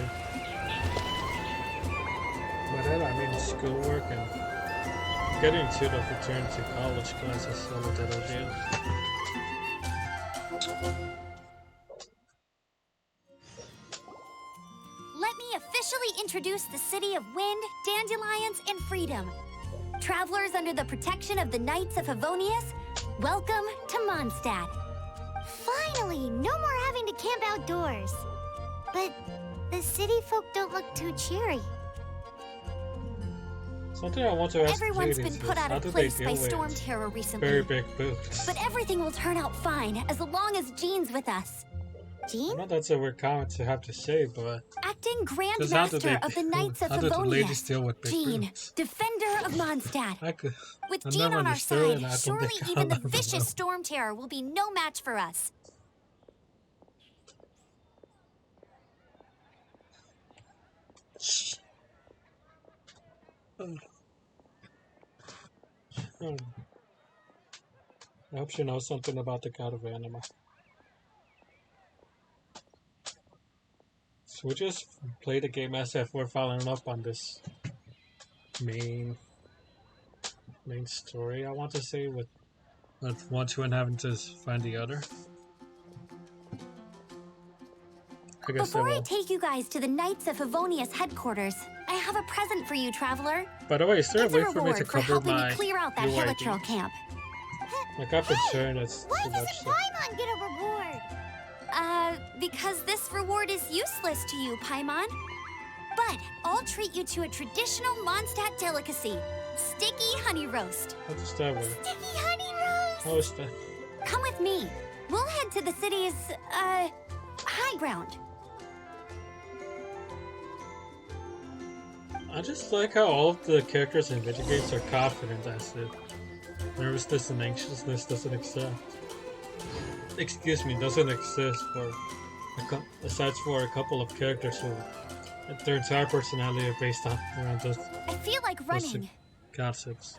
By that I mean schoolwork and getting to the return to college classes, so that'll do. Let me officially introduce the city of wind, dandelions, and freedom. Travelers under the protection of the Knights of Favonius, welcome to Mondstadt. Finally, no more having to camp outdoors. But the city folk don't look too cheery. Something I want to ask Everyone's ladies been put is, out how of do place they by deal with storm terror recently. very big boots? But everything will turn out fine as long as Jean's with us. I Jean? know that's a weird comment to have to say, but Acting Grand Because how do Master they- of the Knights of how do the ladies Favonius, deal with big Jean, boots? Defender of Mondstadt. I could. With I Jean never on our understood it, side, and I don't surely think even the I'll ever vicious know. storm terror will be no match for us. I hope she knows something about the god of anima. So we just play the game as if we're following up on this main story, I want to say, with one twin having to find the other. I guess Before I will. take you guys to the Knights of Favonius headquarters, I have a present for you, traveler. By the way, is there a It's a way for me to reward for cover helping my me clear out that UID? Hilichurl camp. Like I've been sharing it Why too much. doesn't So. Paimon get a reward? Because this reward is useless to you, Paimon. But I'll treat you to a traditional Mondstadt delicacy, sticky honey roast. What is that with? Sticky honey roast. How is that? Come with me. We'll head to the city's, high ground. I just like how all of the characters in video games are confident as if nervousness and anxiousness doesn't exist. Excuse me, doesn't exist for aside for a couple of characters who their entire personality are based on around those I feel like running. concepts.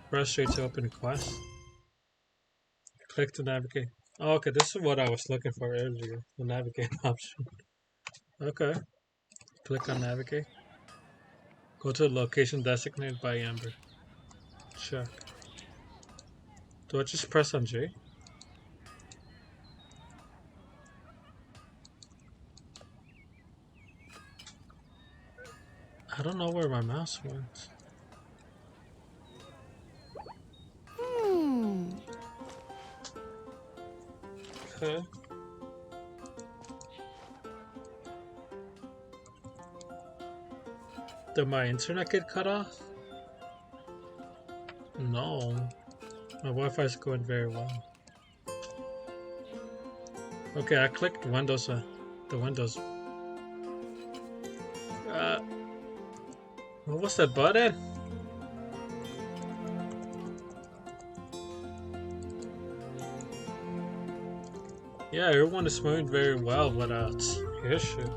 Press straight to open a quest. Click to navigate. Oh, okay, this is what I was looking for earlier. The navigate option. Okay. Click on navigate. Go to the location designated by Amber. Check. Do I just press on J? I don't know where my mouse went. Okay. Did my internet get cut off? No. My Wi-Fi is going very well. Okay, I clicked Windows, the Windows. What was that button? Yeah, everyone is moving very well without issue.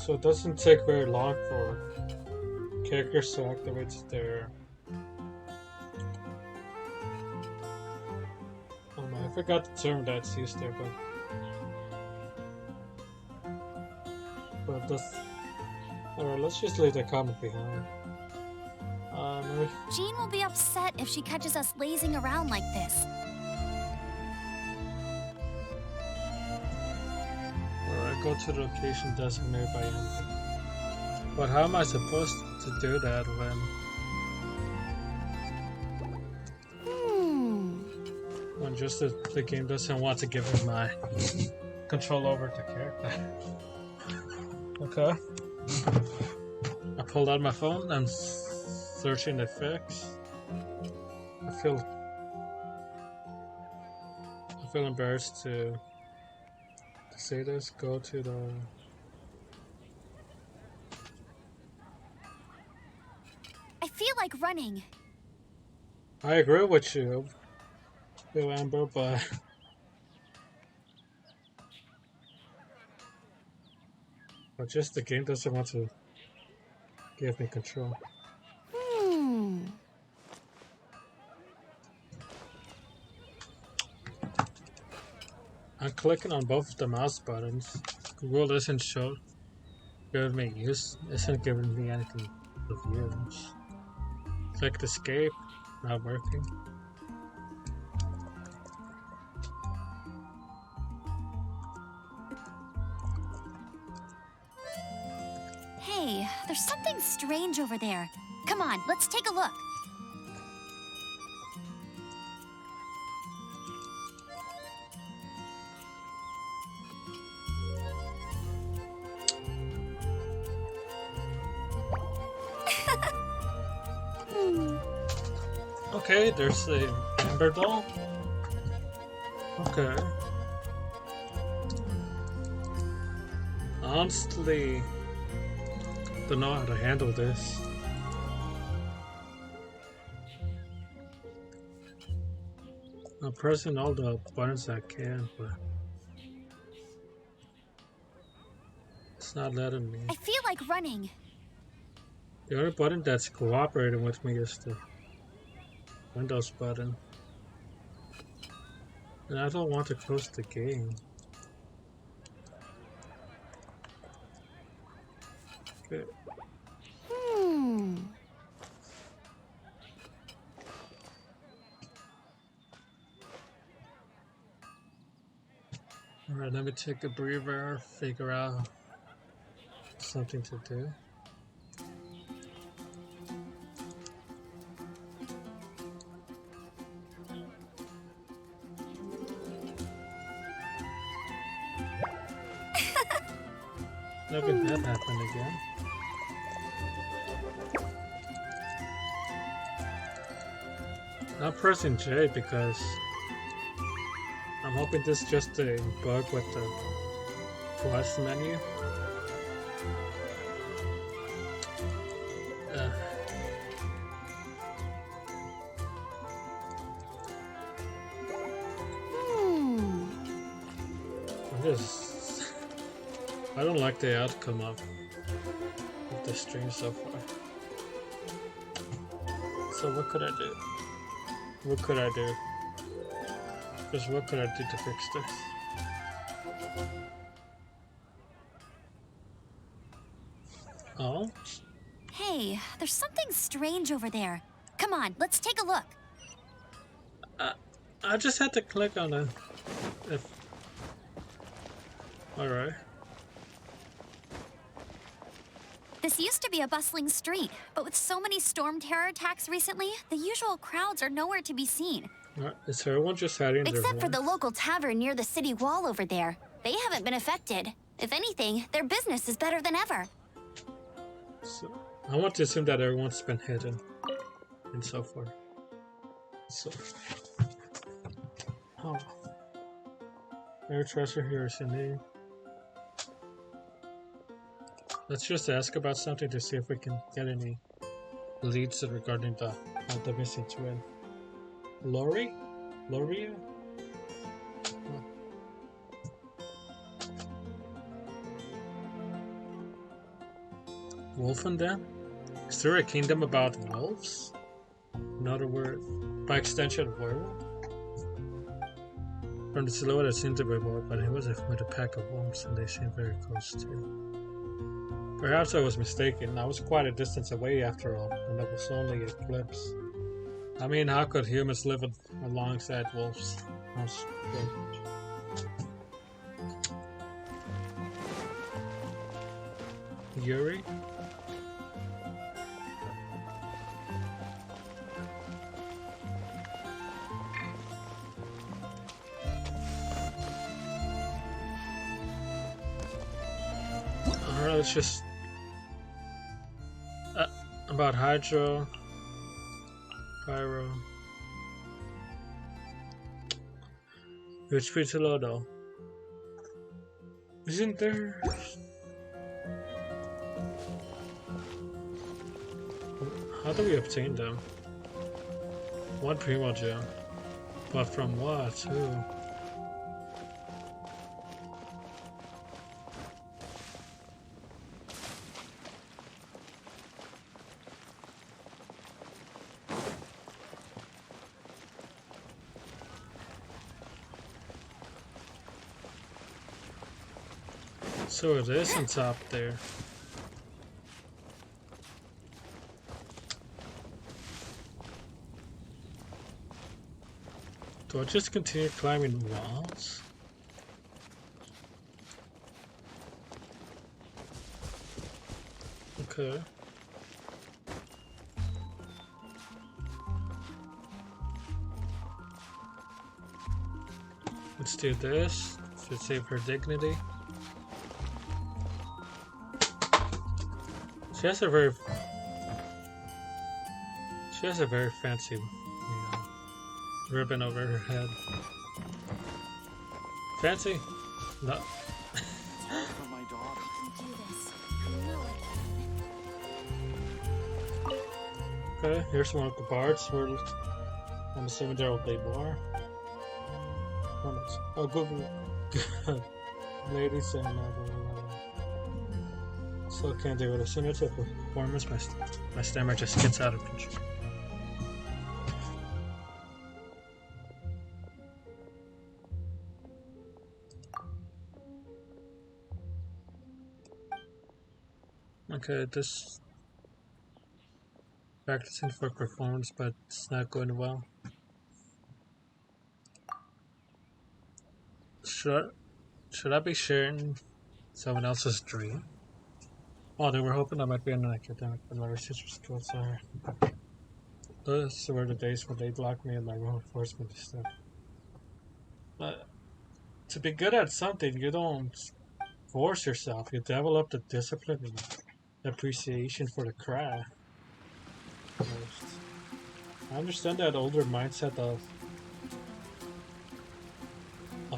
So it doesn't take very long for characters to activate their... Oh no, I forgot the term that's used there, but that's... Alright, let's just leave the comment behind. Jean will be upset if she catches us lazing around like this. Alright, go to the location designated by Amber. But how am I supposed to do that when just the game doesn't want to give me my control over the character? Okay. I pulled out my phone. I'm searching the fix. I feel embarrassed to say this. Go to the... I feel like running. I agree with you, Bill Amber, but just the game doesn't want to give me control. I'm clicking on both of the mouse buttons. Google isn't giving me anything to use. Click escape, not working. Hey, there's something strange over there. Come on, let's take a look. Okay, there's a Amber doll. Okay. Honestly, don't know how to handle this. I'm pressing all the buttons I can, but it's not letting me. I feel like running. The only button that's cooperating with me is the Windows button. And I don't want to close the game. Okay. Alright, let me take a breather, figure out something to do. Maybe that happened again. I'm pressing J because I'm hoping this is just a bug with the quest menu. I don't like the outcome of the stream so far. So what could I do? What could I do? Just what could I do to fix this? Oh? Hey, there's something strange over there. Come on, let's take a look. I just had to click on it. Alright. This used to be a bustling street, but with so many storm terror attacks recently, the usual crowds are nowhere to be seen. Is everyone just hiding in their Except for the rooms? local tavern near the city wall over there. They haven't been affected. If anything, their business is better than ever. So, I want to assume that everyone's been hidden and so forth. So, oh, every treasure here is in need. Let's just ask about something to see if we can get any leads regarding the missing twin. Lori? Loria? Wolfen then? Is there a kingdom about wolves? In other words, by extension, werewolf? From the silhouette it seemed to be a boy, but he was with a pack of wolves and they seemed very close too. Perhaps I was mistaken. I was quite a distance away after all, and it was only a glimpse. I mean, how could humans live alongside wolves? That's strange. Yuri? Alright, let's just... about Hydro... Pyro... HP too low though. Isn't there... How do we obtain them? One Primo gem. But from what? Who? So it isn't up there. Do I just continue climbing walls? Okay. Let's do this to save her dignity. She has a very fancy, ribbon over her head. Fancy? No. For my daughter. Okay, here's one of the bards. I'm assuming there will be more. Oh, good. Ladies and so can't do it. As soon as I performance, my stammer just gets out of control. Okay, this practicing for performance, but it's not going well. Should I be sharing someone else's dream? Oh, they were hoping I might be an academic, but my research skills are. Those were the days when they blocked me and my room forced me to step. But to be good at something, you don't force yourself. You develop the discipline and appreciation for the craft. I understand that older mindset of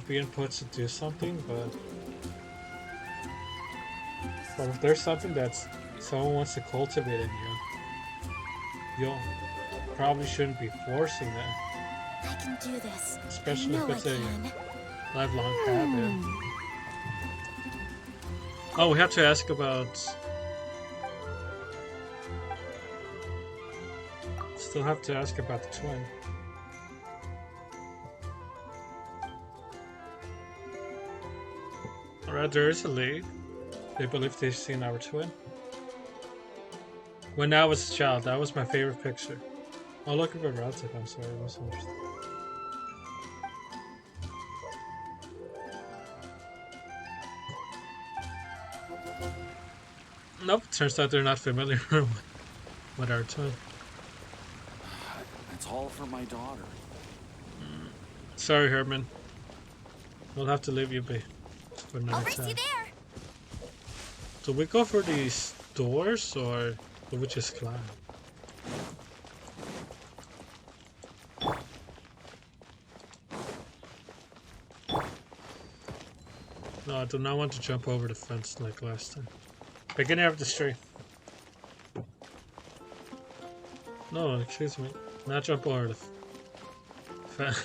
being put to do something, but if there's something that someone wants to cultivate in you, you probably shouldn't be forcing that. I can do this. Especially if it's a lifelong habit. Oh, we have to ask about... Still have to ask about the twin. Alright, there is a lead. They believe they've seen our twin. When I was a child, that was my favorite picture. Oh, look at my relative, I'm sorry, I wasn't interested. Nope, turns out they're not familiar with our twin. It's all for my daughter. Sorry, Herman. We'll have to leave you be for another I'll race time. you there. Do we go for these doors or do we just climb? No, I do not want to jump over the fence like last time. Beginning of the stream. No, excuse me. Not jump over the fence.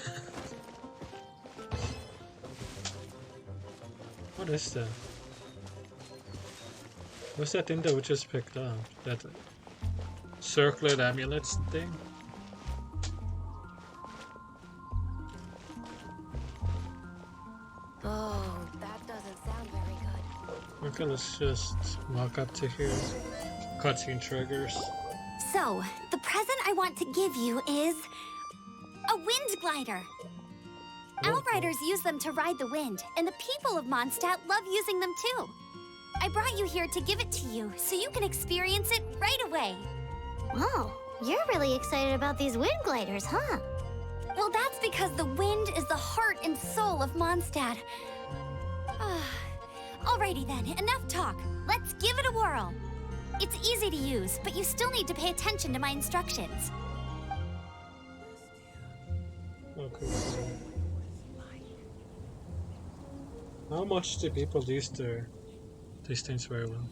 What is that? What's that thing that we just picked up? That circlet amulets thing? Oh, that doesn't sound very good. Okay, let's just walk up to here. Cutscene triggers. So, the present I want to give you is a wind glider. Outriders use them to ride the wind, and the people of Mondstadt love using them too. I brought you here to give it to you, so you can experience it right away. Wow, you're really excited about these wind gliders, huh? Well, that's because the wind is the heart and soul of Mondstadt. Alrighty then, enough talk. Let's give it a whirl. It's easy to use, but you still need to pay attention to my instructions. Okay. So how much do people use these things very well?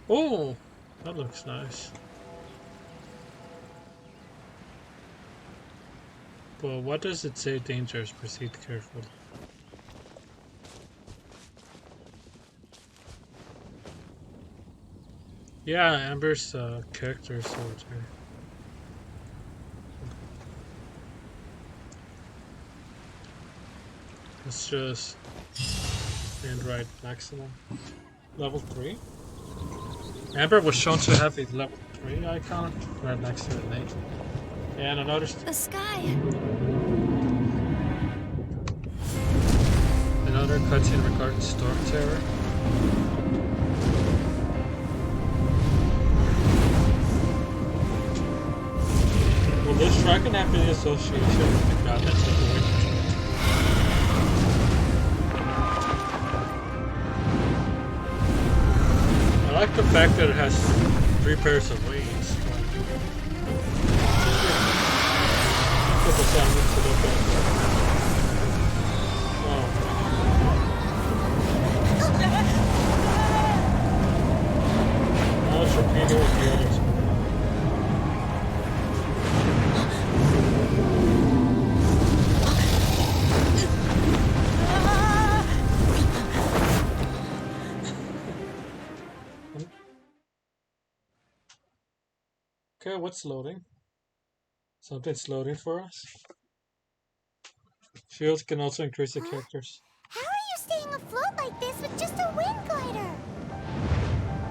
Oh, that looks nice. But what does it say? Dangerous. Proceed carefully. Yeah, Amber's character is over there. Let's just stand right maximum. Level 3? Amber was shown to have a level 3 icon right next to her name. And another The sky. another cutscene regarding Storm Terror. Will this dragon have any association with the god that took away the torch? I like the fact that it has 3 pairs of wings. Put the sound into the back. Oh. Now let's repeat it with the others. Okay, what's loading? Something's loading for us. Shields can also increase the characters. How are you staying afloat like this with just a wind glider?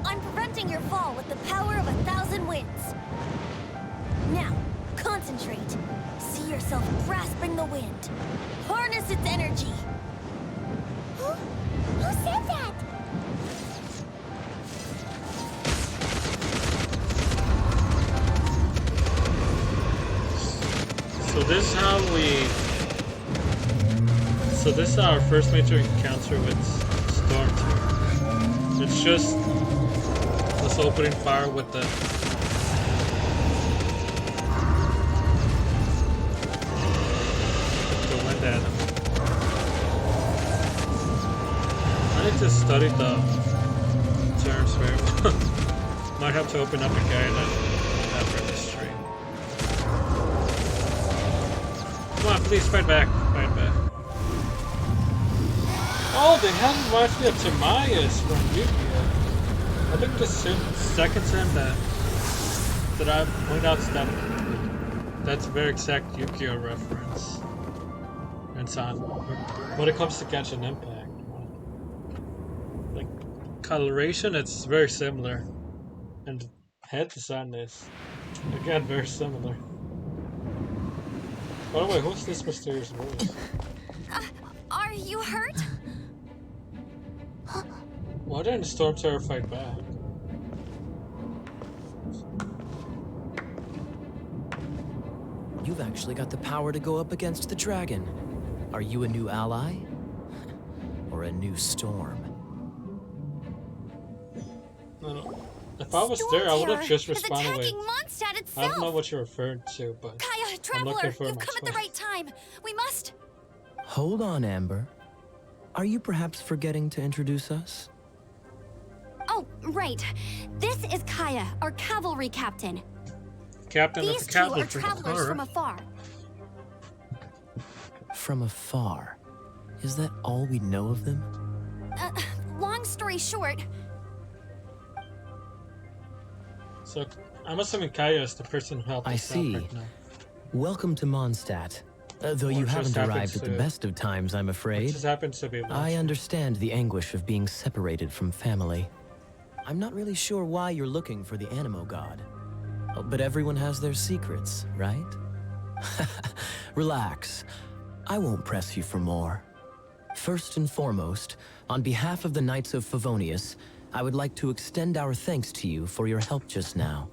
I'm preventing your fall with the power of 1,000 winds. Now, concentrate. See yourself grasping the wind. Harness its energy. Who said that? So this is our first major encounter with Storm Terror. It's just us opening fire with the wind at him. I need to study the terms very well. Might have to open up a guide after this stream. Come on, please fight back. Fight back. Oh, they have reminds me of Timaeus from Yu-Gi-Oh! I think the second time that I point out that's a very exact Yu-Gi-Oh! Reference. And so on. When it comes to Genshin Impact, like coloration, it's very similar, and head design is again very similar. By the way, who's this mysterious voice? Are you hurt? Why didn't Storm Terror fight back? You've actually got the power to go up against the dragon. Are you a new ally? Or a new storm? No. If I was there, I would have just responded with, Mondstadt I itself. don't know what you're referring to, but Kaeya, I'm traveler, looking for you've my come at the spot. right time. We must. Hold on, Amber. Are you perhaps forgetting to introduce us? Oh, right. This is Kaeya, our cavalry captain. Captain These of the two are cavalry. travelers from afar. From afar. Is that all we know of them? Long story short, So I'm assuming Kaeya is the person who helped I us out see. right now. Welcome to Mondstadt. Though you Or just haven't happens arrived at the to- best of times, I'm It afraid. just happens to be I watching. understand the anguish of being separated from family. I'm not really sure why you're looking for the Animo God. But everyone has their secrets, right? Relax. I won't press you for more. First and foremost, on behalf of the Knights of Favonius, I would like to extend our thanks to you for your help just now.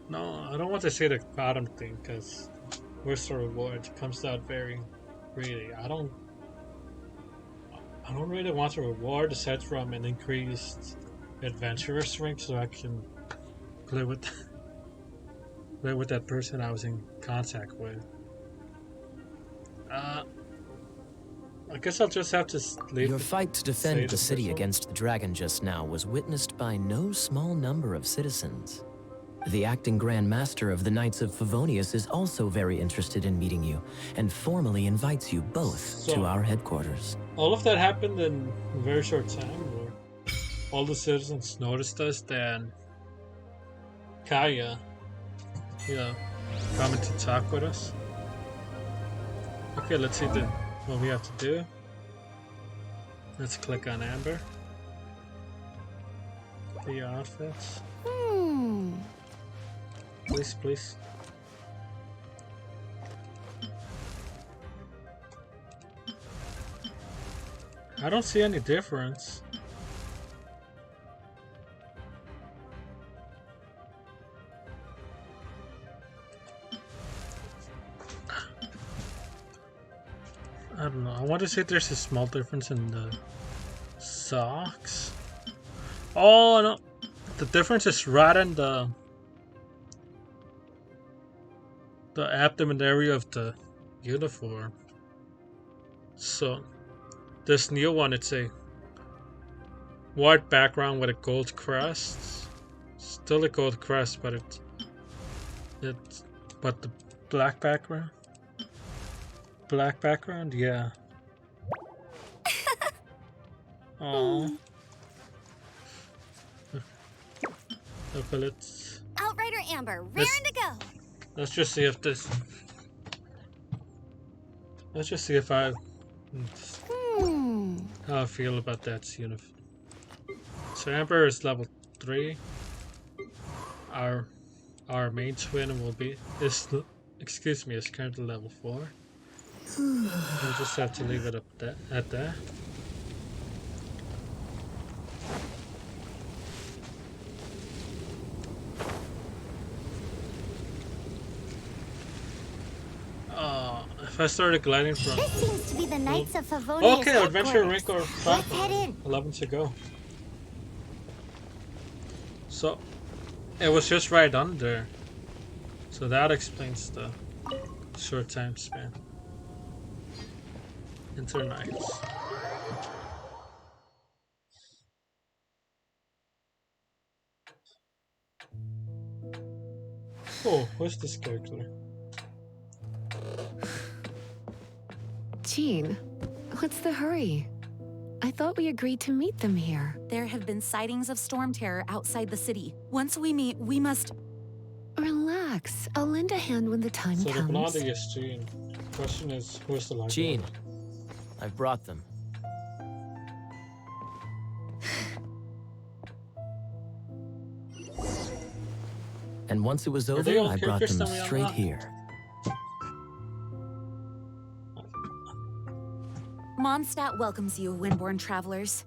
No, I don't want to say the bottom thing because where's the reward? It comes out very greedy. I don't really want a reward aside from an increased adventurer's rank so I can play with that person I was in contact with. I guess I'll just have to leave. Your fight to say defend the this city person. against the dragon just now was witnessed by no small number of citizens. The acting Grand Master of the Knights of Favonius is also very interested in meeting you, and formally invites you both to our headquarters. All of that happened in a very short time, where all the citizens noticed us, then Kaeya, coming to talk with us. Okay, let's see what we have to do. Let's click on Amber. The outfits. Please, please. I don't see any difference. I don't know. I want to say there's a small difference in the socks. Oh no, the difference is right in the abdomen area of the uniform. So this new one, it's a white background with a gold crest. Still a gold crest, but but the black background. Black background, yeah. Oh. Okay, Outrider Amber, raring to go. let's just see if this. Let's just see if how I feel about that uniform. So Amber is level 3. Our main twin is currently level 4. We'll just have to leave it at that. If I started gliding from... This seems to be the Knights of Favonius. Okay, adventure rank or Let's head in. 11 to go. So, it was just right under. So that explains the short time span. Enter Knights. Oh, who's this character? Jean, what's the hurry? I thought we agreed to meet them here. There have been sightings of storm terror outside the city. Once we meet, we must... Relax. I'll lend a hand when the time So the comes. blondie is Jean. Question is, who's the light? Jean, I've brought them. And once it was Are over, they all I brought characters them that we straight unlocked? here. Mondstadt welcomes you, Windborn travelers.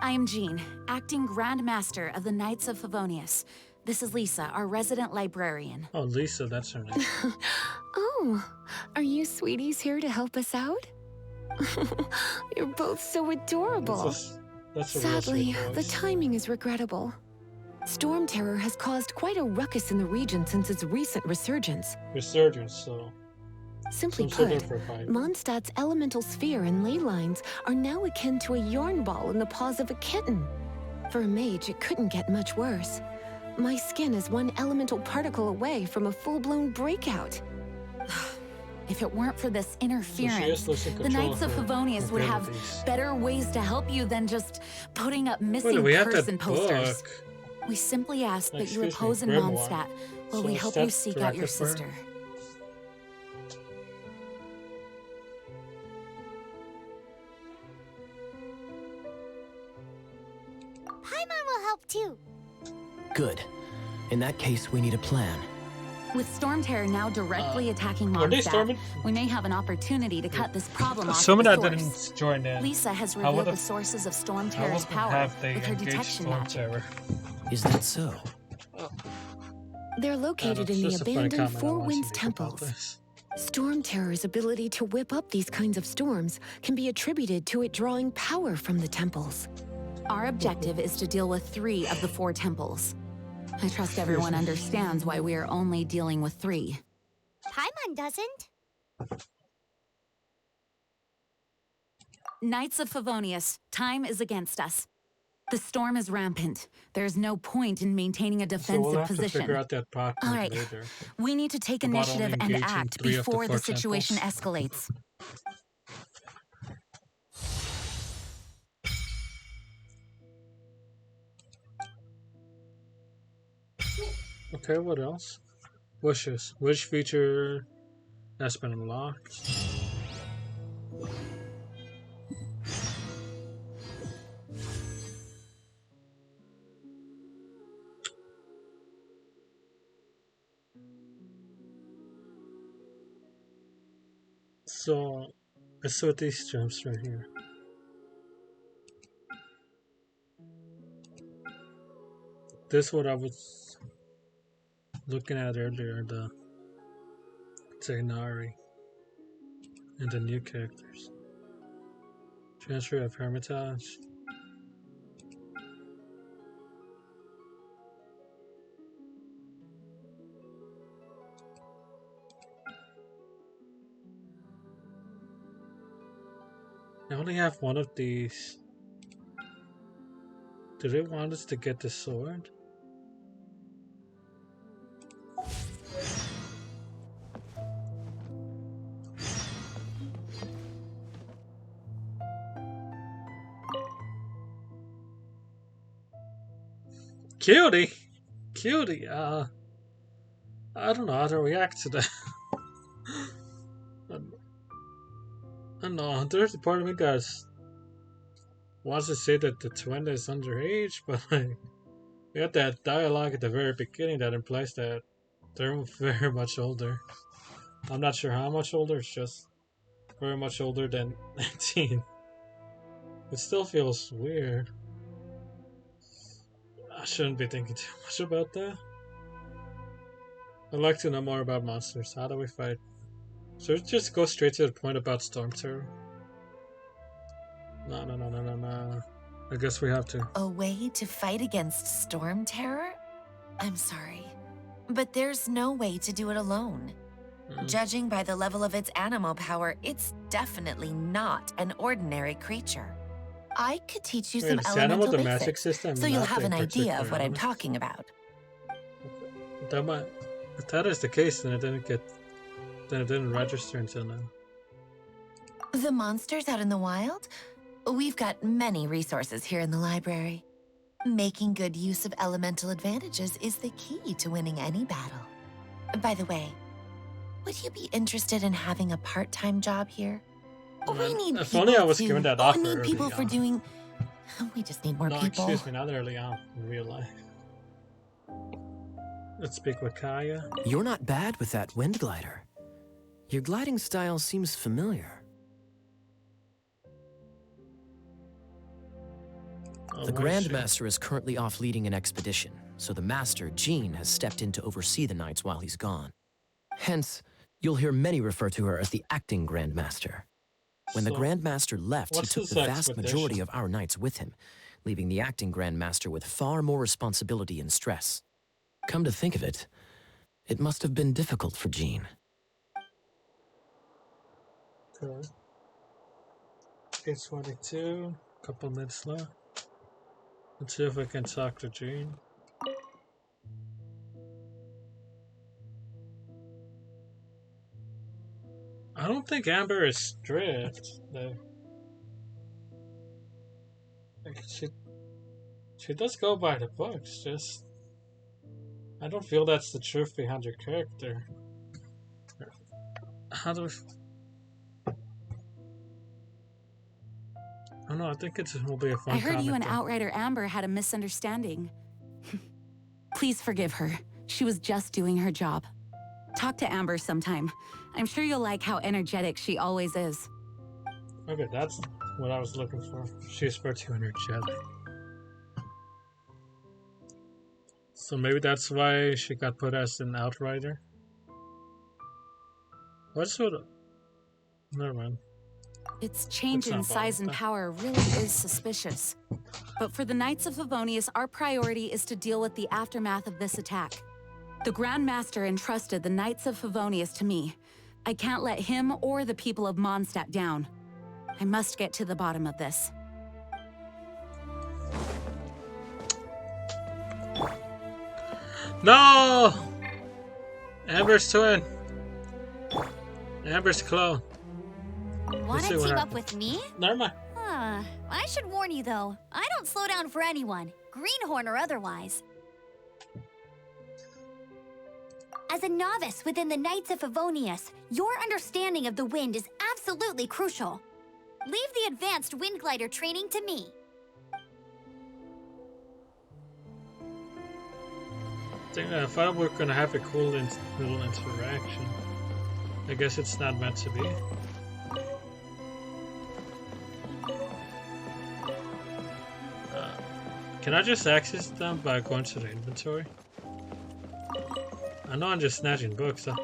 I am Jean, acting Grand Master of the Knights of Favonius. This is Lisa, our resident librarian. Oh, Lisa, that's her name. Oh, are you sweeties here to help us out? You're both so adorable. That's a real Sadly, sweet the voice. timing is regrettable. Storm terror has caused quite a ruckus in the region since its recent resurgence. Resurgence, so Simply some sort put, of revival. Mondstadt's elemental sphere and ley lines are now akin to a yarn ball in the paws of a kitten. For a mage, it couldn't get much worse. My skin is one elemental particle away from a full-blown breakout. If it weren't for this interference, losing the control Knights of her Favonius would have abilities. better ways to help you than just putting up Wait, missing we have that person posters. book. We simply ask that you Excuse me, repose in grimoire. Mondstadt while So we is help that you seek out your directed for her? sister. Paimon will help too. Good. In that case, we need a plan. With Storm Terror now directly attacking Are they Mondstadt, storming? we may have an opportunity to cut this problem off Assuming at I the didn't source. join in. Lisa has I revealed would've- the sources of Storm I Terror's would power have they with her engaged detection Storm magic. Terror. Is that so? They're located in That's the just a funny abandoned comment I Four want you Winds to make about temples. this. Storm Terror's ability to whip up these kinds of storms can be attributed to it drawing power from the temples. Our objective is to deal with 3 of the 4 temples. I trust everyone understands why we are only dealing with 3. Paimon doesn't. Knights of Favonius, time is against us. The storm is rampant. There's no point in maintaining a So defensive we'll have to position. figure out that part All right, later. we need to take About initiative only and engaging act 3 of the before 4 the situation temples. escalates. Okay, what else? Wishes. Wish feature has been unlocked. So, let's see what these gems right here. This is what I was looking at earlier, the Zainari and the new characters. Transfer of Hermitage. I only have one of these. Do they want us to get the sword? Cutie! Cutie! I don't know how to react to that. I don't know, there's a part of me that wants to say that the twin is underage, but like, we had that dialogue at the very beginning that implies that they're very much older. I'm not sure how much older, it's just very much older than 19. It still feels weird. I shouldn't be thinking too much about that. I'd like to know more about monsters. How do we fight? So just go straight to the point about Storm Terror. No. I guess we have to. A way to fight against Storm Terror? I'm sorry, but there's no way to do it alone. Judging by the level of its animal power, it's definitely not an ordinary creature. I could teach you some Wait, is the animal elemental the magic basics, system? so you'll Not have the an idea of what I'm particular talking about. That might, if that is the case, then it didn't register until now. The monsters out in the wild? We've got many resources here in the library. Making good use of elemental advantages is the key to winning any battle. By the way, would you be interested in having a part-time job here? We need If people only I was to- given that we offer need people early for on. doing... We just need more No, people. excuse me, not early on in real life. Let's speak with Kaeya. You're not bad with that wind glider. Your gliding style seems familiar. The Grand Master is currently off leading an expedition, so the Master, Jean, has stepped in to oversee the Knights while he's gone. Hence, you'll hear many refer to her as the acting Grand Master. When the So, Grand Master left, he what's took this the vast expedition? majority of our Knights with him, leaving the acting Grand Master with far more responsibility and stress. Come to think of it, it must have been difficult for Jean. Okay. 8:22, couple minutes left. Let's see if I can talk to Jean. I don't think Amber is strict. Though. Like she does go by the books. Just I don't feel that's the truth behind her character. How do we? I don't know. I think it will be a fun. I heard you and comic, though. Outrider Amber had a misunderstanding. Please forgive her. She was just doing her job. Talk to Amber sometime. I'm sure you'll like how energetic she always is. Okay, that's what I was looking for. She's far too energetic. So maybe that's why she got put as an outrider. What's what? Never mind. Its change That's in not size and bad. power really is suspicious. But for the Knights of Favonius, our priority is to deal with the aftermath of this attack. The Grand Master entrusted the Knights of Favonius to me. I can't let him or the people of Mondstadt down. I must get to the bottom of this. No! Amber's twin. Amber's clone. Want see to what team up happens. with me? Never mind. I should warn you though, I don't slow down for anyone, greenhorn or otherwise. As a novice within the Knights of Favonius, your understanding of the wind is absolutely crucial. Leave the advanced wind glider training to me. I thought we were gonna have a cool little interaction. I guess it's not meant to be. Can I just access them by going to the inventory? I know I'm just snatching books. Whoa,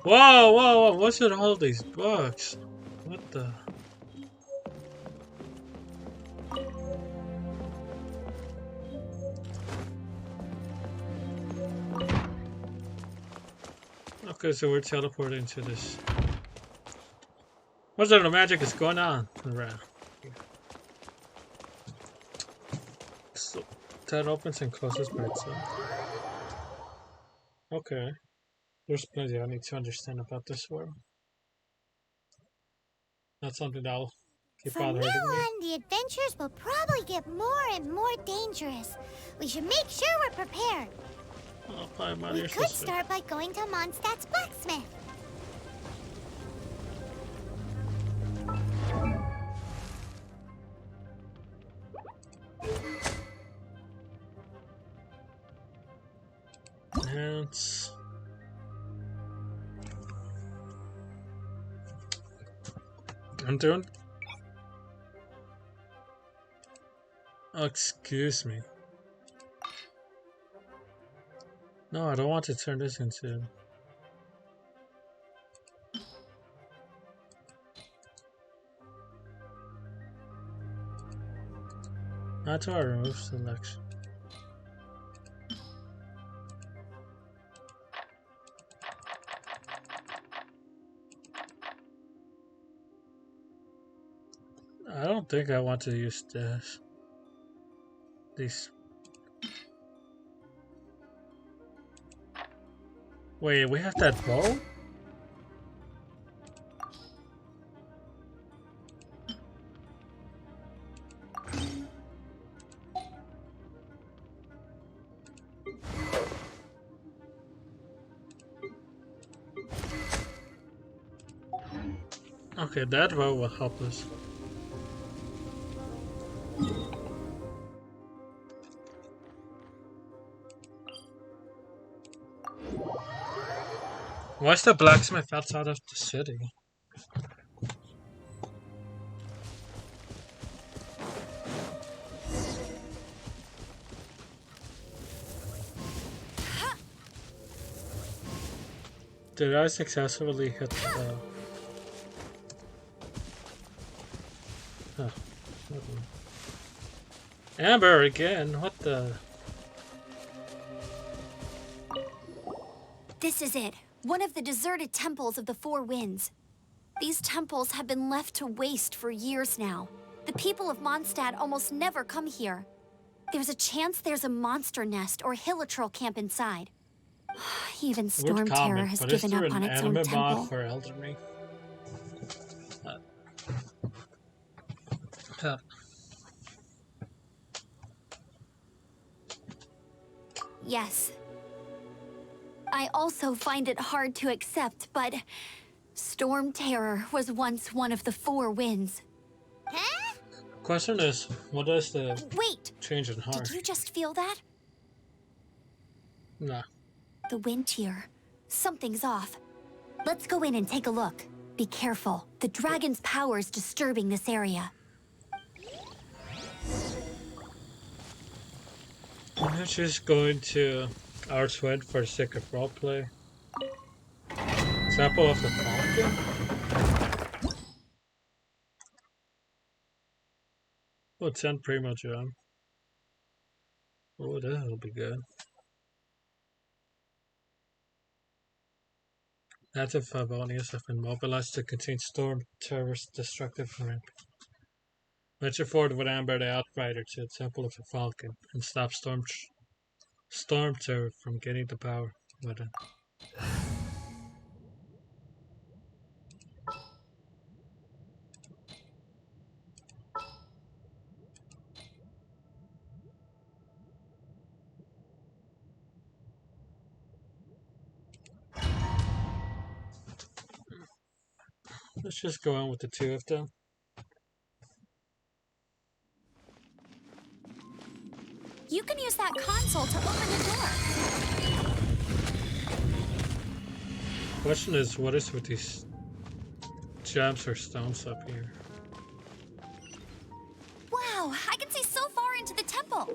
whoa, whoa! What's with all these books? What the? Okay, so we're teleporting to this. What sort of magic is going on around? So that opens and closes by itself. Okay. There's plenty I need to understand about this world. That's something that'll keep From bothering now me. on, the adventures will probably get more and more dangerous. We should make sure we're prepared. Oh, Paimon, We you're could so start by going to Mondstadt's blacksmith. Ants. I'm doing. Oh, excuse me. No, I don't want to turn this into. Not to our remove selection. I don't think I want to use this. These. Wait, we have that bow? Okay, that bow will help us. Why's the blacksmith outside of the city? Did I successfully hit the... Oh. Amber again, what the... This is it. One of the deserted temples of the Four Winds. These temples have been left to waste for years now. The people of Mondstadt almost never come here. There's a chance there's a monster nest or hilitrol camp inside. Even Storm Terror has given up on its own temple. For Elderme. Yes. I also find it hard to accept, but Storm Terror was once one of the 4 winds. Huh? Question is, what is the Wait! change in heart? Did you just feel that? Nah. The wind here. Something's off. Let's go in and take a look. Be careful. The dragon's power is disturbing this area. I'm just going to R-Twin for the sake of roleplay. Example of the Falcon? Oh, 10 Primo Gem. Oh, that'll be good. Native Favonius have been mobilized to contain Storm Terror's destructive ramp. Venture forward with Amber the Outrider to the Temple of the Falcon and stop Storm Terror from getting the power with it. Let's just go on with the 2 of them. You can use that console to open the door. Question is, what is with these gems or stones up here? Wow, I can see so far into the temple.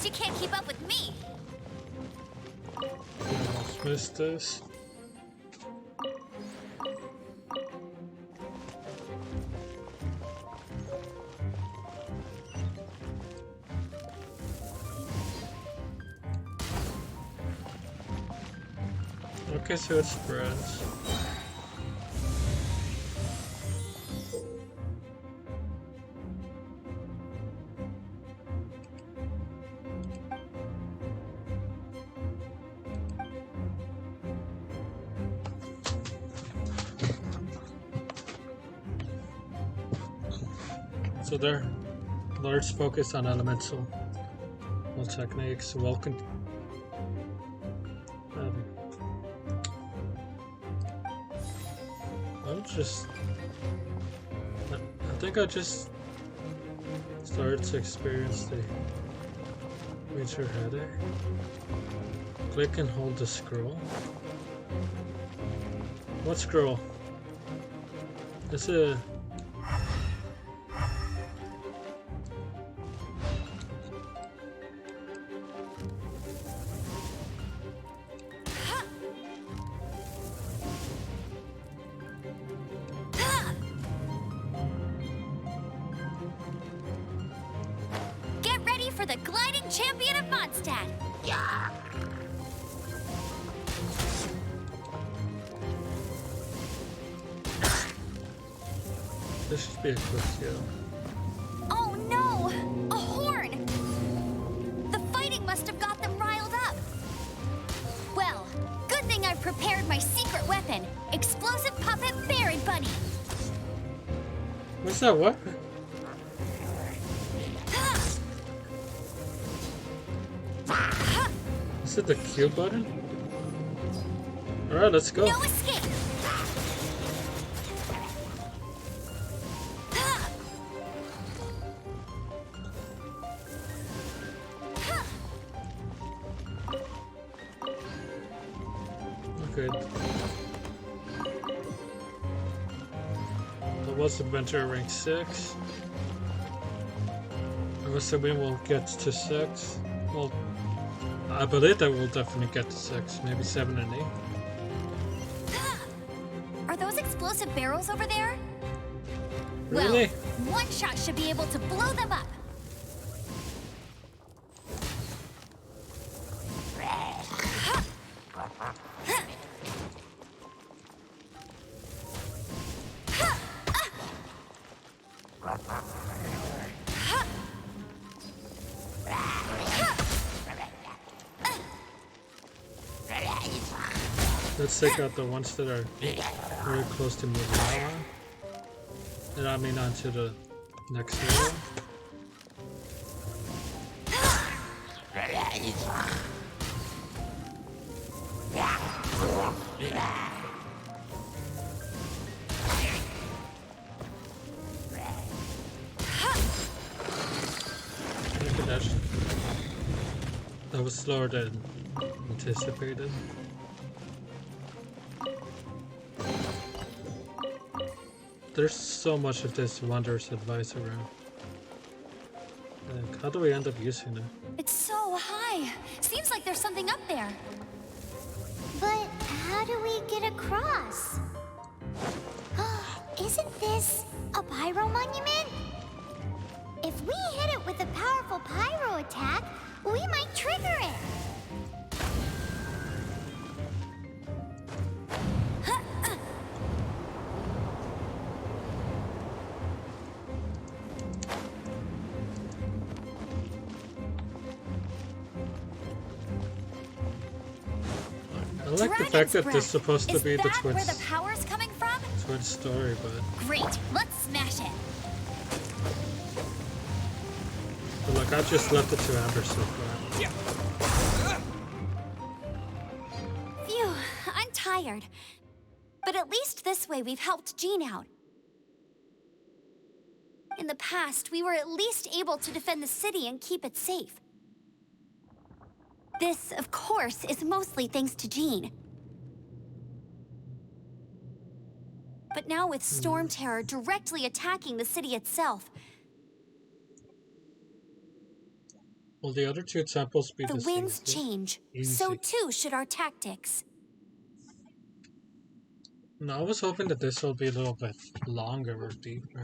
You can't keep up with me. Almost missed this. Okay, so it spreads. So there, large focus on elemental techniques. Welcome. I think I just started to experience the major headache. Click and hold the scroll. What scroll? It's a... For the gliding champion of Mondstadt. Yeah. This should be a quick kill. Oh no! A horn! The fighting must have got them riled up. Well, good thing I've prepared my secret weapon, explosive puppet Berry Bunny. What's that weapon? Is it the Q button? Alright, let's go. No escape! Okay. That was adventure rank 6. I'm assuming we'll get to 6. Well, I believe that we'll definitely get to 6, maybe 7 and 8. Are those explosive explosive barrels over there? Really? Well, one shot should be able to blow them up. Let's take out the ones that are very close to moving on. And I mean onto the next level. Look at that. That was slower than anticipated. There's so much of this wondrous advice around. Like, how do we end up using it? It's so high. Seems like there's something up there. But how do we get across? Isn't this a pyro monument? If we hit it with a powerful pyro attack, we might trigger it. I like the fact that this is supposed to be the Is that where the twins' power's coming from? story, but Great, let's smash it. look, I just left it to Amber so far. Phew, I'm tired. But at least this way we've helped Jean out. In the past, we were at least able to defend the city and keep it safe. This, of course, is mostly thanks to Jean. But now with Storm Terror directly attacking the city itself, Will the other two temples be the same? winds change. Easy. So too should our tactics. No, I was hoping that this will be a little bit longer or deeper.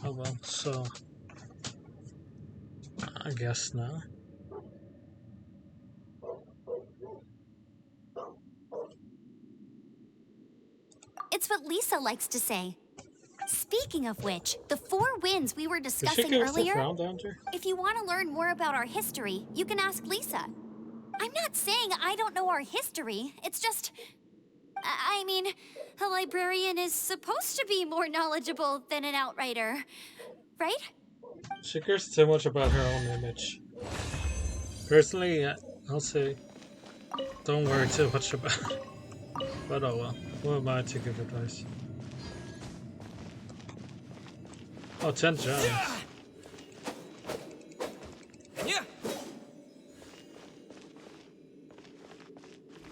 Oh well, so I guess now. It's what Lisa likes to say. Speaking of which, the 4 winds we were Did she discussing give us the earlier, crown down there? if you want to learn more about our history, you can ask Lisa. I'm not saying I don't know our history, it's just... I mean, a librarian is supposed to be more knowledgeable than an outrider, right? She cares too much about her own image. Personally, I'll say, don't worry too much about it. But oh well, who am I to give advice? Oh, 10 gems.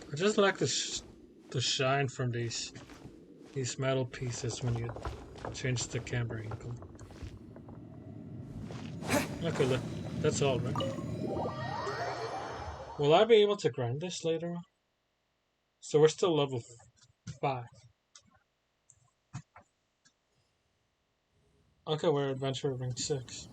I just like the shine from these metal pieces when you change the camera angle. Okay, look, that's all, right? Will I be able to grind this later on? So we're still level 5. Okay, we're adventure rank 6.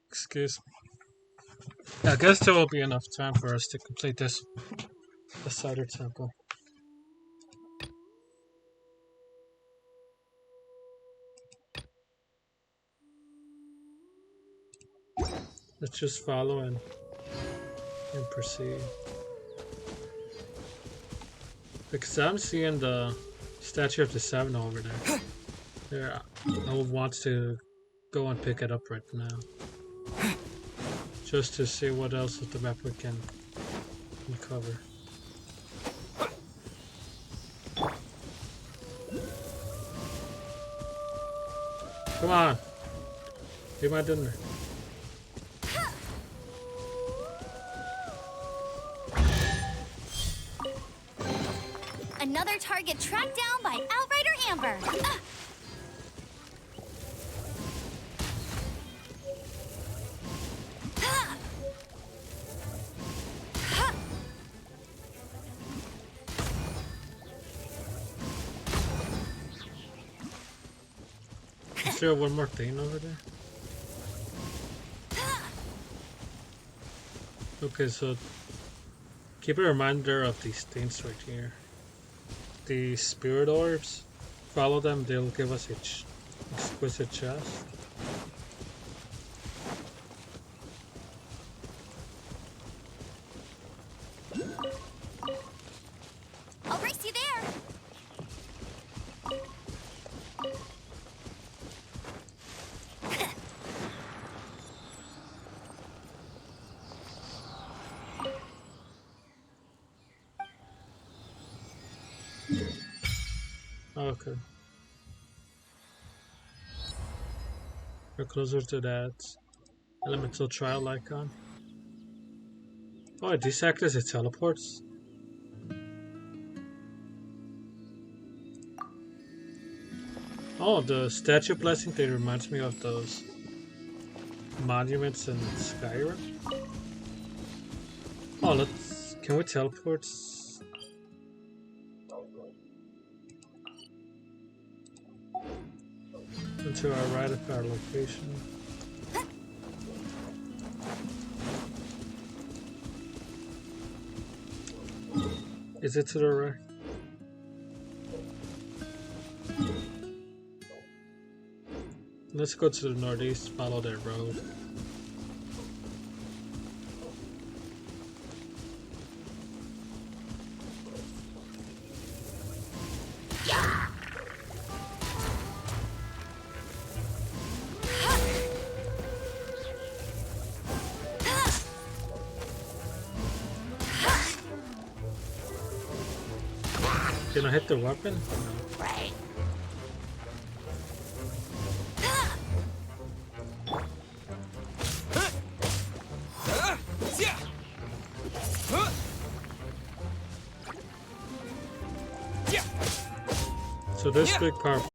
Excuse me. I guess there will be enough time for us to complete the Cider Temple. Let's just follow and proceed. Because I'm seeing the Statue of the Seven over there. There, I would want to go and pick it up right now. Just to see what else of the map we can cover. Come on! Be my dinner. Another target tracked down by Outrider Amber. Is there one more thing over there? Okay, so keep a reminder of these things right here. The spirit orbs. Follow them, they'll give us each exquisite chest. I'll race you there. Okay. We're closer to that elemental trial icon. Oh, these act as it teleports. Oh, the statue blessing thing reminds me of those monuments in Skyrim. Oh, can we teleport? To our right of our location. Is it to the right? Let's go to the northeast, follow that road. Can I hit the weapon? No. Right. So this big powerful.